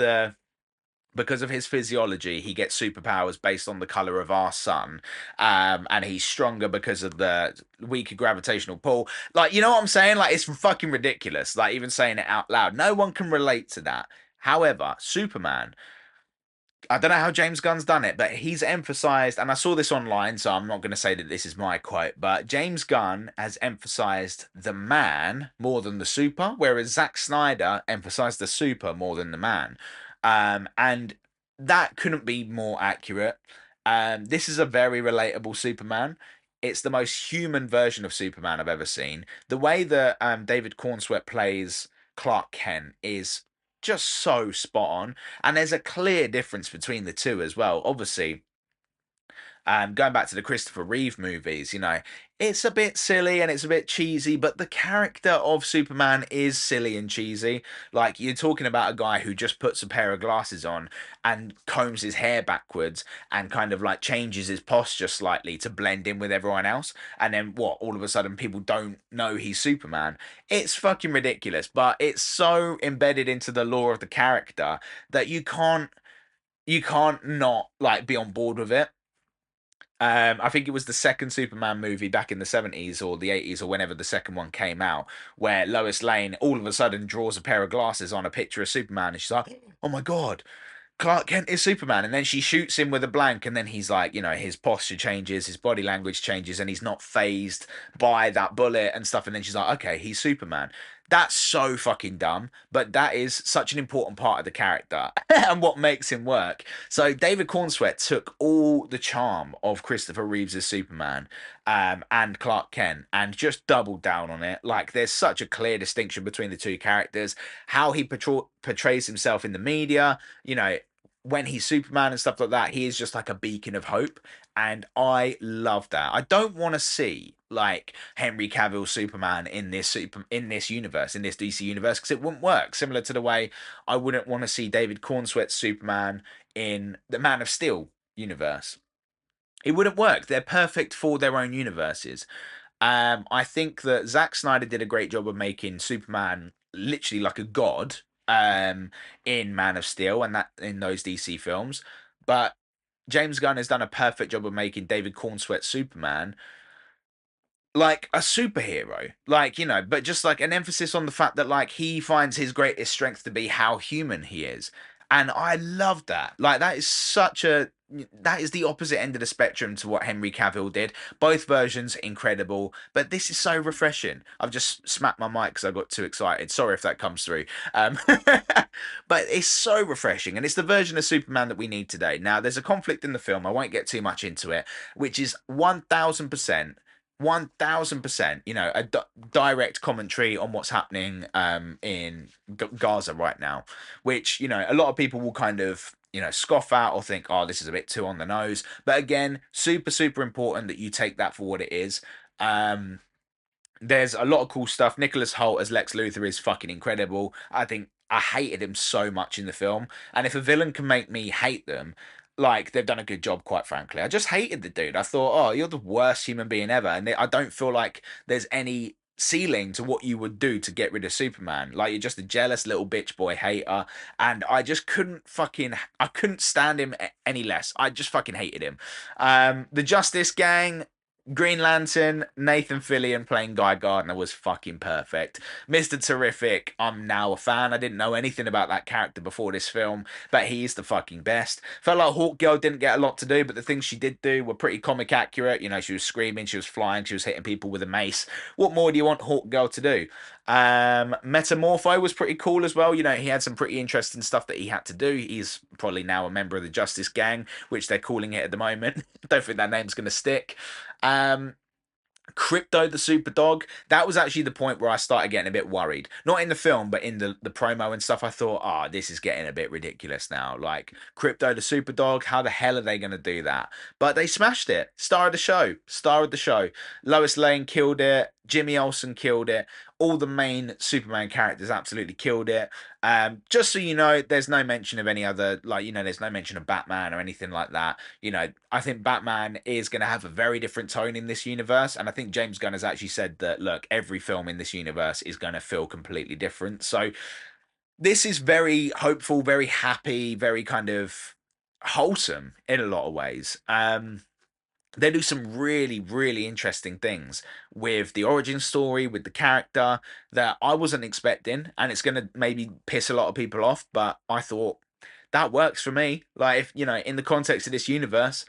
his physiology, he gets superpowers based on the color of our sun, and he's stronger because of the weaker gravitational pull. Like, you know what I'm saying? Like, it's fucking ridiculous. Like, even saying it out loud, no one can relate to that. However, Superman, I don't know how James Gunn's done it, but he's emphasized, and I saw this online, so I'm not going to say that this is my quote, but James Gunn has emphasized the man more than the super, whereas Zack Snyder emphasized the super more than the man. And that couldn't be more accurate. This is a very relatable Superman. it's the most human version of Superman I've ever seen. The way that David Cornsweet plays Clark Kent is just so spot on, and there's a clear difference between the two as well. Obviously, going back to the Christopher Reeve movies, it's a bit silly and it's a bit cheesy, but the character of Superman is silly and cheesy. Like, you're talking about a guy who just puts a pair of glasses on and combs his hair backwards and kind of like changes his posture slightly to blend in with everyone else. And then what? All of a sudden, people don't know he's Superman. It's fucking ridiculous, but it's so embedded into the lore of the character that you can't not like be on board with it. I think it was the second Superman movie back in the 70s or the 80s or whenever the second one came out, where Lois Lane all of a sudden draws a pair of glasses on a picture of Superman and she's like, oh my God, Clark Kent is Superman. And then she shoots him with a blank, and then he's like, his posture changes, his body language changes, and he's not phased by that bullet and stuff. And then she's like, okay, he's Superman. That's so fucking dumb, but that is such an important part of the character and what makes him work. So David Cornsweet took all the charm of Christopher Reeves' Superman and Clark Kent and just doubled down on it. Like, there's such a clear distinction between the two characters, how he portrays himself in the media, when he's Superman and stuff like that, he is just like a beacon of hope, and I love that. I don't want to see like Henry Cavill Superman in this universe, in this DC universe, because it wouldn't work. Similar to the way I wouldn't want to see David Cornsweet Superman in the Man of Steel universe. It wouldn't work. They're perfect for their own universes. I think that Zack Snyder did a great job of making Superman literally like a god in Man of Steel and that in those DC films, but James Gunn has done a perfect job of making David Cornsweet Superman like a superhero, like, but just like an emphasis on the fact that like he finds his greatest strength to be how human he is. And I love that. Like, that is the opposite end of the spectrum to what Henry Cavill did. Both versions incredible, but this is so refreshing. I've just smacked my mic because I got too excited. Sorry if that comes through. But it's so refreshing, and it's the version of Superman that we need today. Now, there's a conflict in the film. I won't get too much into it, which is 1000%. 1000%, direct commentary on what's happening in Gaza right now, which, a lot of people will kind of, scoff at or think, oh, this is a bit too on the nose. But again, super, super important that you take that for what it is. There's a lot of cool stuff. Nicholas Hoult as Lex Luthor is fucking incredible. I think I hated him so much in the film. And if a villain can make me hate them, like, they've done a good job, quite frankly. I just hated the dude. I thought, oh, you're the worst human being ever. And I don't feel like there's any ceiling to what you would do to get rid of Superman. Like, you're just a jealous little bitch boy hater. And I just I couldn't stand him any less. I just fucking hated him. The Justice Gang, Green Lantern, Nathan Fillion playing Guy Gardner was fucking perfect. Mr. Terrific, I'm now a fan. I didn't know anything about that character before this film, but he's the fucking best. Felt like Hawk Girl didn't get a lot to do, but the things she did do were pretty comic accurate. She was screaming, she was flying, she was hitting people with a mace. What more do you want Hawk Girl to do? Metamorpho was pretty cool as well. He had some pretty interesting stuff that he had to do. He's probably now a member of the Justice Gang, which they're calling it at the moment. Don't think that name's going to stick. Crypto the Super Dog, that was actually the point where I started getting a bit worried. Not in the film, but in the promo and stuff. I thought, this is getting a bit ridiculous now. Like, Crypto the Super Dog, how the hell are they going to do that? But they smashed it. Star of the show. Lois Lane killed it. Jimmy Olsen killed it. All the main Superman characters absolutely killed it. Just so you know, there's no mention of any other, there's no mention of Batman or anything like that. I think Batman is going to have a very different tone in this universe. And I think James Gunn has actually said that, look, every film in this universe is going to feel completely different. So this is very hopeful, very happy, very kind of wholesome in a lot of ways. They do some really, really interesting things with the origin story, with the character that I wasn't expecting, and it's going to maybe piss a lot of people off, but I thought that works for me. Like, if, in the context of this universe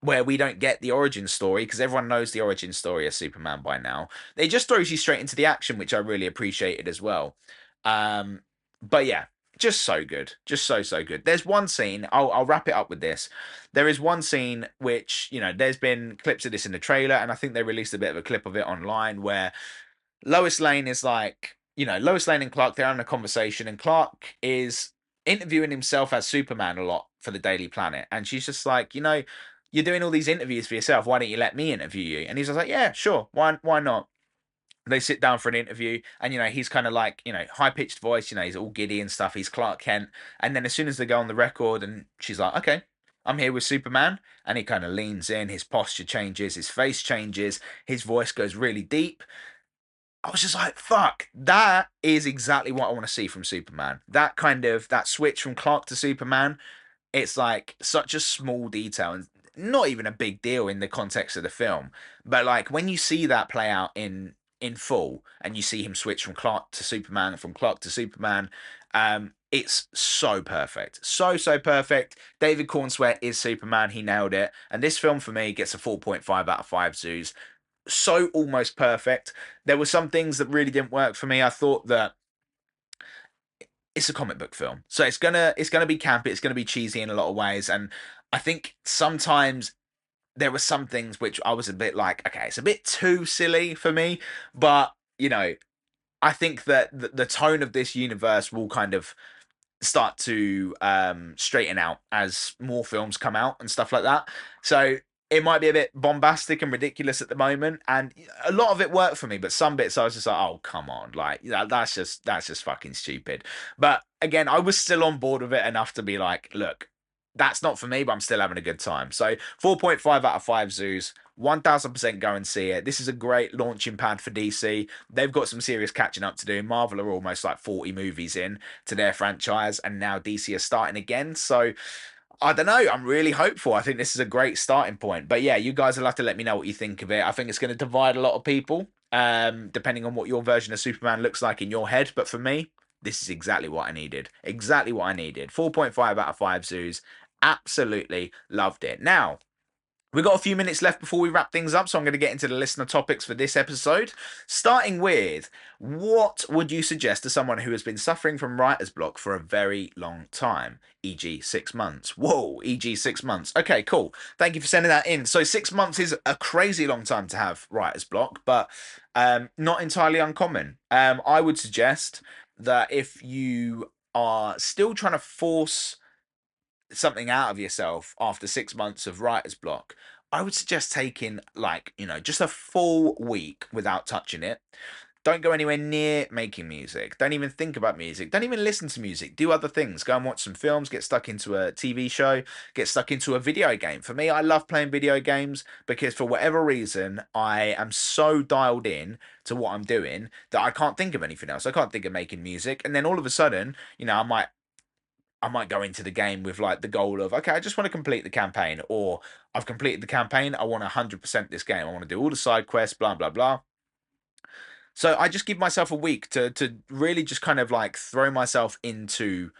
where we don't get the origin story, because everyone knows the origin story of Superman by now, it just throws you straight into the action, which I really appreciated as well. But yeah, just so good, just so good. There's one scene. I'll wrap it up with this. There is one scene which, you know, there's been clips of this in the trailer, and I think they released a bit of a clip of it online where Lois Lane is like, you know, Lois Lane and Clark, they're having a conversation, and Clark is interviewing himself as Superman a lot for the Daily Planet. And she's just like, you know, you're doing all these interviews for yourself. Why don't you let me interview you? And he's just like, yeah, sure. Why not? They sit down for an interview, and, you know, he's kind of like, you know, high pitched voice, you know, he's all giddy and stuff. He's Clark Kent. And then as soon as they go on the record, and she's like, okay, I'm here with Superman. And he kind of leans in, his posture changes, his face changes, his voice goes really deep. I was just like, fuck, that is exactly what I want to see from Superman. That kind of, that switch from Clark to Superman, it's like such a small detail and not even a big deal in the context of the film. But like when you see that play out in full and you see him switch from Clark to Superman, from Clark to Superman, it's so perfect. So perfect. David Cornsweet is Superman. He nailed it. And this film for me gets a 4.5 out of 5 zoos. So almost perfect. There were some things that really didn't work for me. I thought that it's a comic book film, so it's gonna be campy, it's gonna be cheesy in a lot of ways, and I think sometimes there were some things which I was a bit like, okay, it's a bit too silly for me, but you know, I think that the tone of this universe will kind of start to straighten out as more films come out and stuff like that. So it might be a bit bombastic and ridiculous at the moment, and a lot of it worked for me, but some bits I was just like, oh come on, like that's just fucking stupid. But again, I was still on board with it enough to be like, look, that's not for me, but I'm still having a good time. So 4.5 out of 5 zoos. 1000% go and see it. This is a great launching pad for DC. They've got some serious catching up to do. Marvel are almost like 40 movies in to their franchise, and now DC are starting again. So I don't know. I'm really hopeful. I think this is a great starting point. But yeah, you guys will have to let me know what you think of it. I think it's going to divide a lot of people, depending on what your version of Superman looks like in your head. But for me, this is exactly what I needed. Exactly what I needed. 4.5 out of 5 zoos. Absolutely loved it. Now, we've got a few minutes left before we wrap things up, so I'm going to get into the listener topics for this episode. Starting with, what would you suggest to someone who has been suffering from writer's block for a very long time, e.g. 6 months? Whoa, e.g. 6 months. Okay, cool. Thank you for sending that in. So 6 months is a crazy long time to have writer's block, but not entirely uncommon. I would suggest that if you are still trying to force something out of yourself after 6 months of writer's block, I would suggest taking, like, you know, just a full week without touching it. Don't go anywhere near making music. Don't even think about music. Don't even listen to music. Do other things. Go and watch some films. Get stuck into a TV show. Get stuck into a video game. For me, I love playing video games because for whatever reason, I am so dialed in to what I'm doing that I can't think of anything else. I can't think of making music. And then all of a sudden, you know, I might go into the game with like the goal of, okay, I just want to complete the campaign, or I've completed the campaign, I want 100% this game, I want to do all the side quests, blah, blah, blah. So I just give myself a week to really just kind of like throw myself into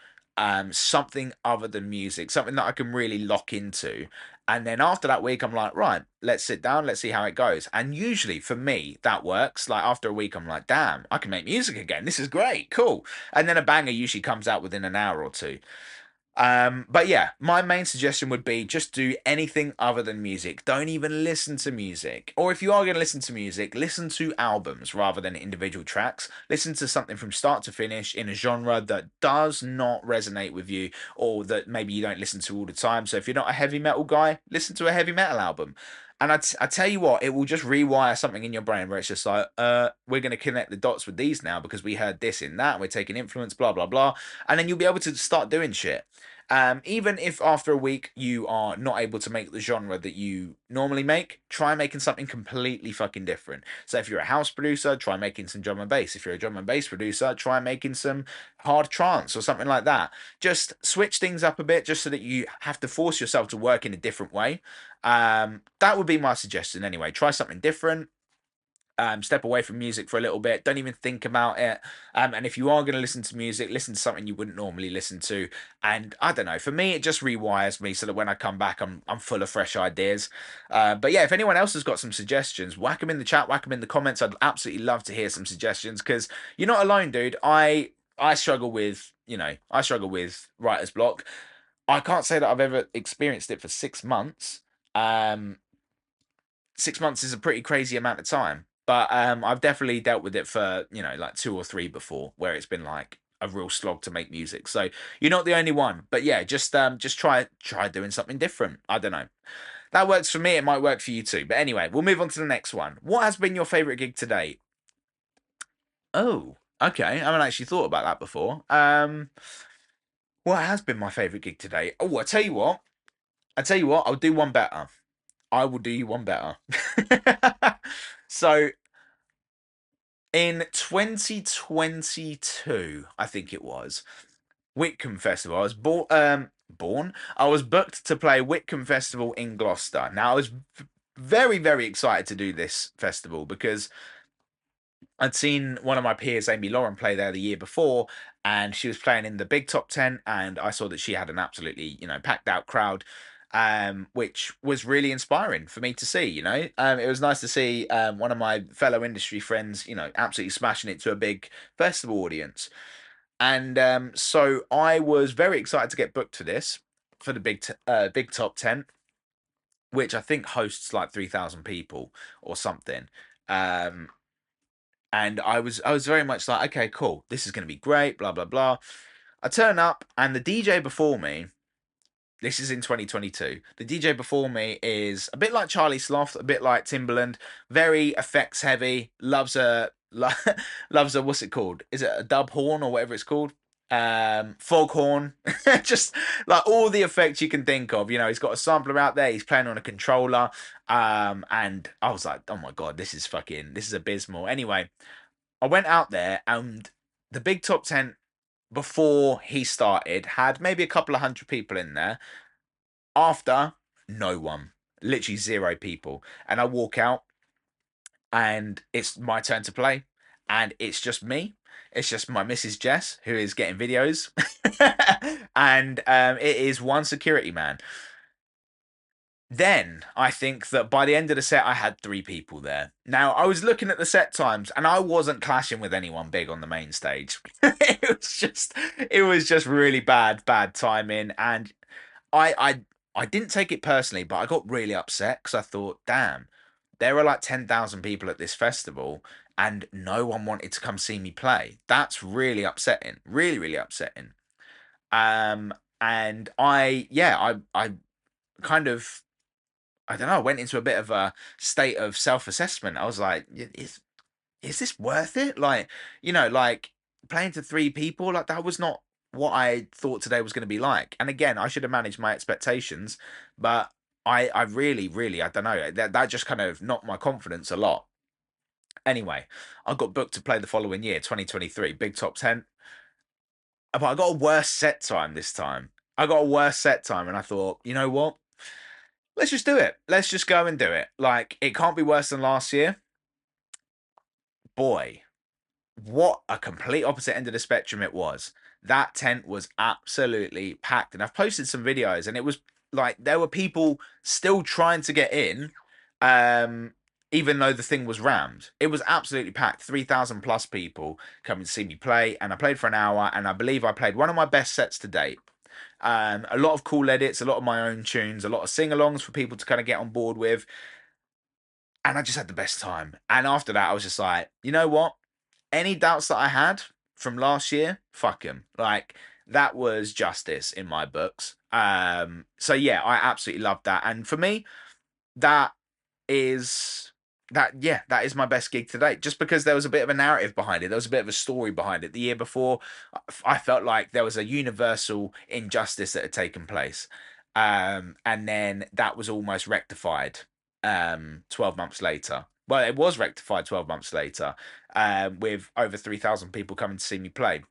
something other than music, something that I can really lock into. And then after that week, I'm like, right, let's sit down, let's see how it goes. And usually for me, that works. Like after a week, I'm like, damn, I can make music again. This is great, cool. And then a banger usually comes out within an hour or two. But yeah, my main suggestion would be just do anything other than music. Don't even listen to music. Or if you are going to listen to music, listen to albums rather than individual tracks. Listen to something from start to finish in a genre that does not resonate with you, or that maybe you don't listen to all the time. So if you're not a heavy metal guy, listen to a heavy metal album. And I tell you what, it will just rewire something in your brain where it's just like, we're going to connect the dots with these now because we heard this in that, and we're taking influence, blah, blah, blah. And then you'll be able to start doing shit. Even if after a week you are not able to make the genre that you normally make, try making something completely fucking different. So if you're a house producer, try making some drum and bass. If you're a drum and bass producer, try making some hard trance or something like that. Just switch things up a bit just so that you have to force yourself to work in a different way. That would be my suggestion anyway. Try something different. Step away from music for a little bit. Don't even think about it. And if you are going to listen to music, listen to something you wouldn't normally listen to. And I don't know, for me, it just rewires me so that when I come back, I'm full of fresh ideas. But yeah, if anyone else has got some suggestions, whack them in the chat, whack them in the comments. I'd absolutely love to hear some suggestions because you're not alone, dude. I struggle with writer's block. I can't say that I've ever experienced it for 6 months. Um, 6 months is a pretty crazy amount of time, but I've definitely dealt with it for like 2 or 3 before, where it's been like a real slog to make music. So you're not the only one, but yeah, just try doing something different. I don't know. That works for me. It might work for you too. But anyway, we'll move on to the next one. What has been your favorite gig to date? Oh, okay. I haven't actually thought about that before. What has been my favorite gig to date? Oh, I tell you what. I'll do one better. I will do you one better. So in 2022, I think it was Whitcomb Festival. I was born. I was booked to play Whitcomb Festival in Gloucester. Now I was very, very excited to do this festival because I'd seen one of my peers, Amy Lauren, play there the year before, and she was playing in the big top tent, and I saw that she had an absolutely, packed out crowd, which was really inspiring for me to see. It was nice to see one of my fellow industry friends, absolutely smashing it to a big festival audience, and so I was very excited to get booked for this for the big top tent, which I think hosts like 3,000 people or something. Um, and I was very much like, okay, cool, this is going to be great, blah blah blah. I turn up, and the DJ before me, this is in 2022, the DJ before me is a bit like Charlie Sloth, a bit like Timbaland, very effects heavy, loves a loves a, what's it called, is it a dub horn or whatever it's called, foghorn, just like all the effects you can think of. He's got a sampler out there, he's playing on a controller, and I was like, oh my god, this is abysmal. Anyway, I went out there, and the big top tent before he started had maybe a couple of hundred people in there. After, no one, literally zero people. And I walk out, and it's my turn to play, and it's just me. It's just my Mrs. Jess, who is getting videos, and it is one security man. Then I think that by the end of the set, I had 3 people there. Now I was looking at the set times, and I wasn't clashing with anyone big on the main stage. It was just really bad timing, and I didn't take it personally, but I got really upset because I thought, damn, there are like 10,000 people at this festival, and no one wanted to come see me play. That's really upsetting, really, really upsetting. And I kind of, I don't know, I went into a bit of a state of self-assessment. I was like, is this worth it? Like playing to 3 people, like that was not what I thought today was going to be like. And again, I should have managed my expectations, but I really, really, I don't know, that just kind of knocked my confidence a lot. Anyway, I got booked to play the following year, 2023, big top 10. But I got a worse set time this time. And I thought, you know what? Let's just do it. Let's just go and do it. Like, it can't be worse than last year. Boy, what a complete opposite end of the spectrum it was. That tent was absolutely packed. And I've posted some videos, and it was like there were people still trying to get in, um, even though the thing was rammed. It was absolutely packed. 3,000 plus people coming to see me play. And I played for an hour, and I believe I played one of my best sets to date. A lot of cool edits, a lot of my own tunes, a lot of sing-alongs for people to kind of get on board with. And I just had the best time. And after that, I was just like, you know what? Any doubts that I had from last year, fuck him. Like, that was justice in my books. So yeah, I absolutely loved that. And for me, that is that is my best gig to date, just because there was a bit of a narrative behind it, there was a bit of a story behind it. The year before, I felt like there was a universal injustice that had taken place, and then that was almost rectified 12 months later. Well, it was rectified 12 months later, with over 3,000 people coming to see me play.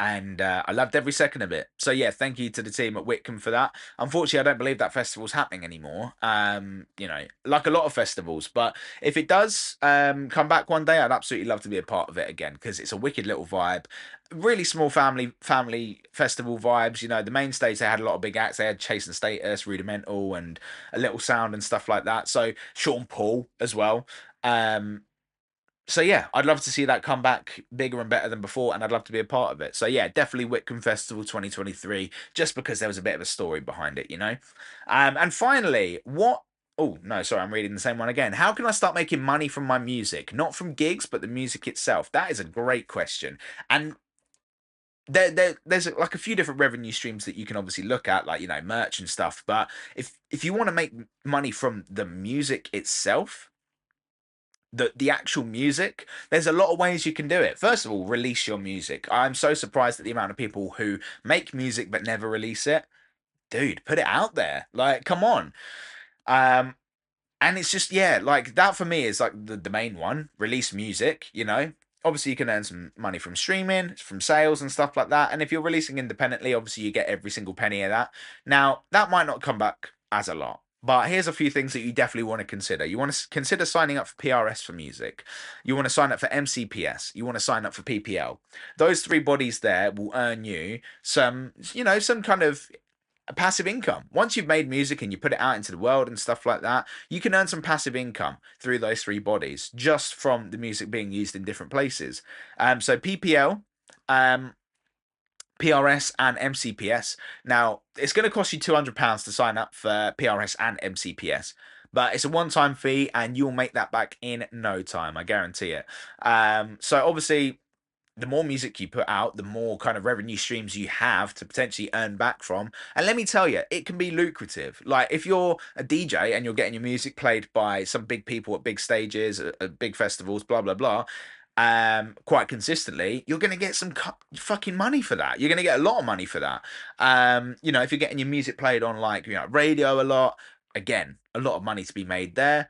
And I loved every second of it. So yeah, thank you to the team at Whitcomb for that. Unfortunately, I don't believe that festival's happening anymore. Like a lot of festivals. But if it does come back one day, I'd absolutely love to be a part of it again, because it's a wicked little vibe. Really small family festival vibes. The main stage, they had a lot of big acts. They had Chase and Status, Rudimental, and a Little Sound and stuff like that. So Sean Paul as well. So yeah, I'd love to see that come back bigger and better than before, and I'd love to be a part of it. So yeah, definitely Whitcomb Festival 2023, just because there was a bit of a story behind it, you know. And finally, what? Oh no, sorry, I'm reading the same one again. How can I start making money from my music, not from gigs, but the music itself? That is a great question, and there's like a few different revenue streams that you can obviously look at, like, you know, merch and stuff. But if you want to make money from the music itself, the actual music, there's a lot of ways you can do it. First of all, release your music. I'm so surprised at the amount of people who make music but never release it. Dude, put it out there. Like, come on. Um, and it's just, yeah, like that for me is like the main one. Release music, you know. Obviously, you can earn some money from streaming, from sales and stuff like that. And if you're releasing independently, obviously you get every single penny of that. Now, that might not come back as a lot. But here's a few things that you definitely want to consider. You want to consider signing up for PRS for music. You want to sign up for MCPS. You want to sign up for PPL. Those three bodies there will earn you some, you know, some kind of passive income. Once you've made music and you put it out into the world and stuff like that, you can earn some passive income through those three bodies just from the music being used in different places. So PPL, PRS, and MCPS. Now, it's going to cost you £200 to sign up for PRS and MCPS. But it's a one-time fee, and you'll make that back in no time. I guarantee it. So obviously, the more music you put out, the more kind of revenue streams you have to potentially earn back from. And let me tell you, it can be lucrative. Like if you're a DJ and you're getting your music played by some big people at big stages, at big festivals, blah blah blah, quite consistently, you're going to get some fucking money for that. You're going to get a lot of money for that. You know, if you're getting your music played on, like, you know, radio a lot, again, a lot of money to be made there.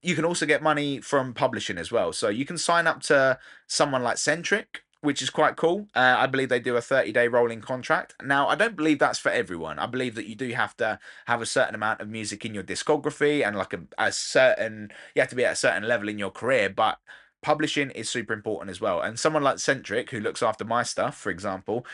You can also get money from publishing as well. So you can sign up to someone like Centric, which is quite cool. I believe they do a 30-day rolling contract. Now, I don't believe that's for everyone. I believe that you do have to have a certain amount of music in your discography and like a certain, you have to be at a certain level in your career, but publishing is super important as well. And someone like Centric, who looks after my stuff, for example,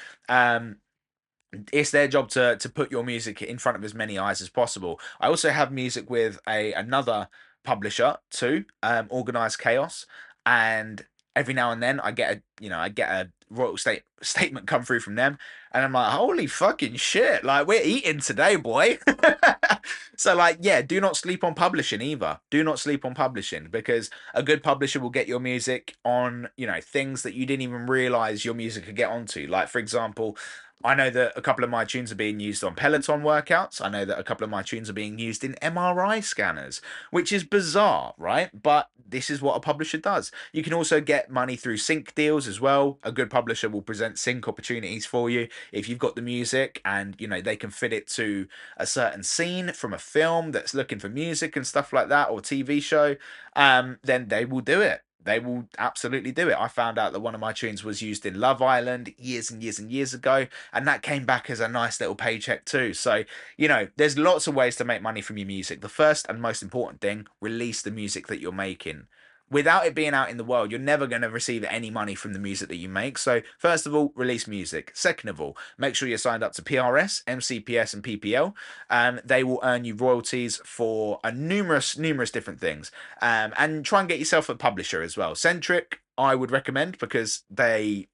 it's their job to put your music in front of as many eyes as possible. I also have music with another publisher too, Organized Chaos, and every now and then I get a royal statement come through from them, and I'm like, holy fucking shit, like we're eating today, boy. So like, yeah, do not sleep on publishing either. Do not sleep on publishing, because a good publisher will get your music on, you know, things that you didn't even realize your music could get onto. Like, for example, I know that a couple of my tunes are being used on Peloton workouts. I know that a couple of my tunes are being used in MRI scanners, which is bizarre, right? But this is what a publisher does. You can also get money through sync deals as well. A good publisher will present sync opportunities for you if you've got the music and, you know, they can fit it to a certain scene from a film that's looking for music and stuff like that, or TV show. Then they will do it. They will absolutely do it. I found out that one of my tunes was used in Love Island years and years and years ago, and that came back as a nice little paycheck too. So, you know, there's lots of ways to make money from your music. The first and most important thing, release the music that you're making. Without it being out in the world, you're never going to receive any money from the music that you make. So, first of all, release music. Second of all, make sure you're signed up to PRS, MCPS, and PPL. They will earn you royalties for a numerous different things. And try and get yourself a publisher as well. Centric, I would recommend, because it's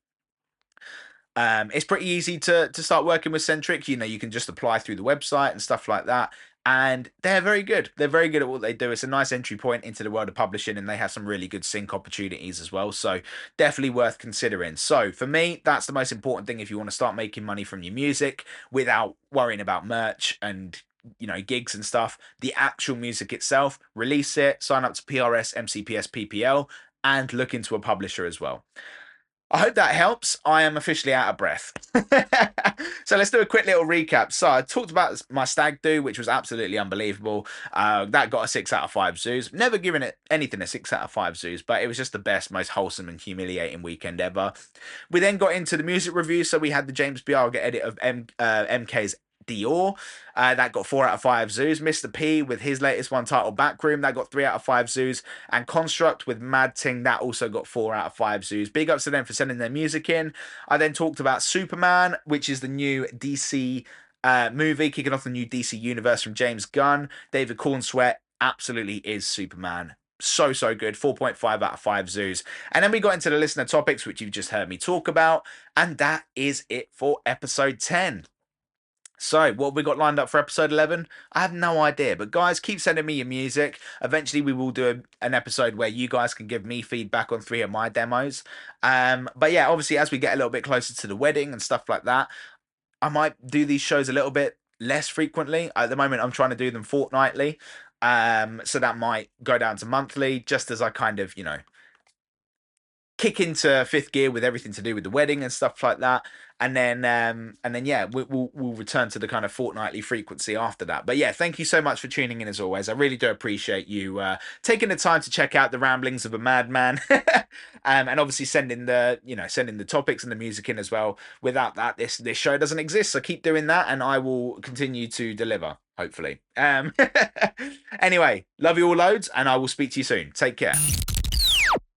pretty easy to start working with Centric. You know, you can just apply through the website and stuff like that. And they're very good. They're very good at what they do. It's a nice entry point into the world of publishing, and they have some really good sync opportunities as well. So definitely worth considering. So for me, that's the most important thing if you want to start making money from your music without worrying about merch and, you know, gigs and stuff. The actual music itself, release it, sign up to PRS, MCPS, PPL, and look into a publisher as well. I hope that helps. I am officially out of breath. So let's do a quick little recap. So I talked about my stag do, which was absolutely unbelievable. That got a 6 out of 5 zoos. Never given it anything a 6 out of 5 zoos, but it was just the best, most wholesome and humiliating weekend ever. We then got into the music review. So we had the James Biaga edit of MK's Dior. That got 4 out of 5 zoos. Mr. P with his latest one titled Backroom, that got 3 out of 5 zoos. And Construkt with Mad Ting, that also got 4 out of 5 zoos. Big ups to them for sending their music in. I then talked about Superman, which is the new DC movie, kicking off the new DC universe from James Gunn. David Cornsweet absolutely is Superman. so good. 4.5 out of 5 zoos. And then we got into the listener topics, which you've just heard me talk about, and that is it for episode 10. So, what have we got lined up for episode 11? I have no idea, but guys, keep sending me your music. Eventually, we will do an episode where you guys can give me feedback on 3 of my demos. But yeah, obviously, as we get a little bit closer to the wedding and stuff like that, I might do these shows a little bit less frequently. At the moment, I'm trying to do them fortnightly. So that might go down to monthly, just as I kind of, kick into fifth gear with everything to do with the wedding and stuff like that, and then yeah, we'll return to the kind of fortnightly frequency after that. But yeah, thank you so much for tuning in as always. I really do appreciate you taking the time to check out the ramblings of a madman, and obviously sending the topics and the music in as well. Without that, this show doesn't exist. So keep doing that, and I will continue to deliver. Hopefully. Anyway, love you all loads, and I will speak to you soon. Take care.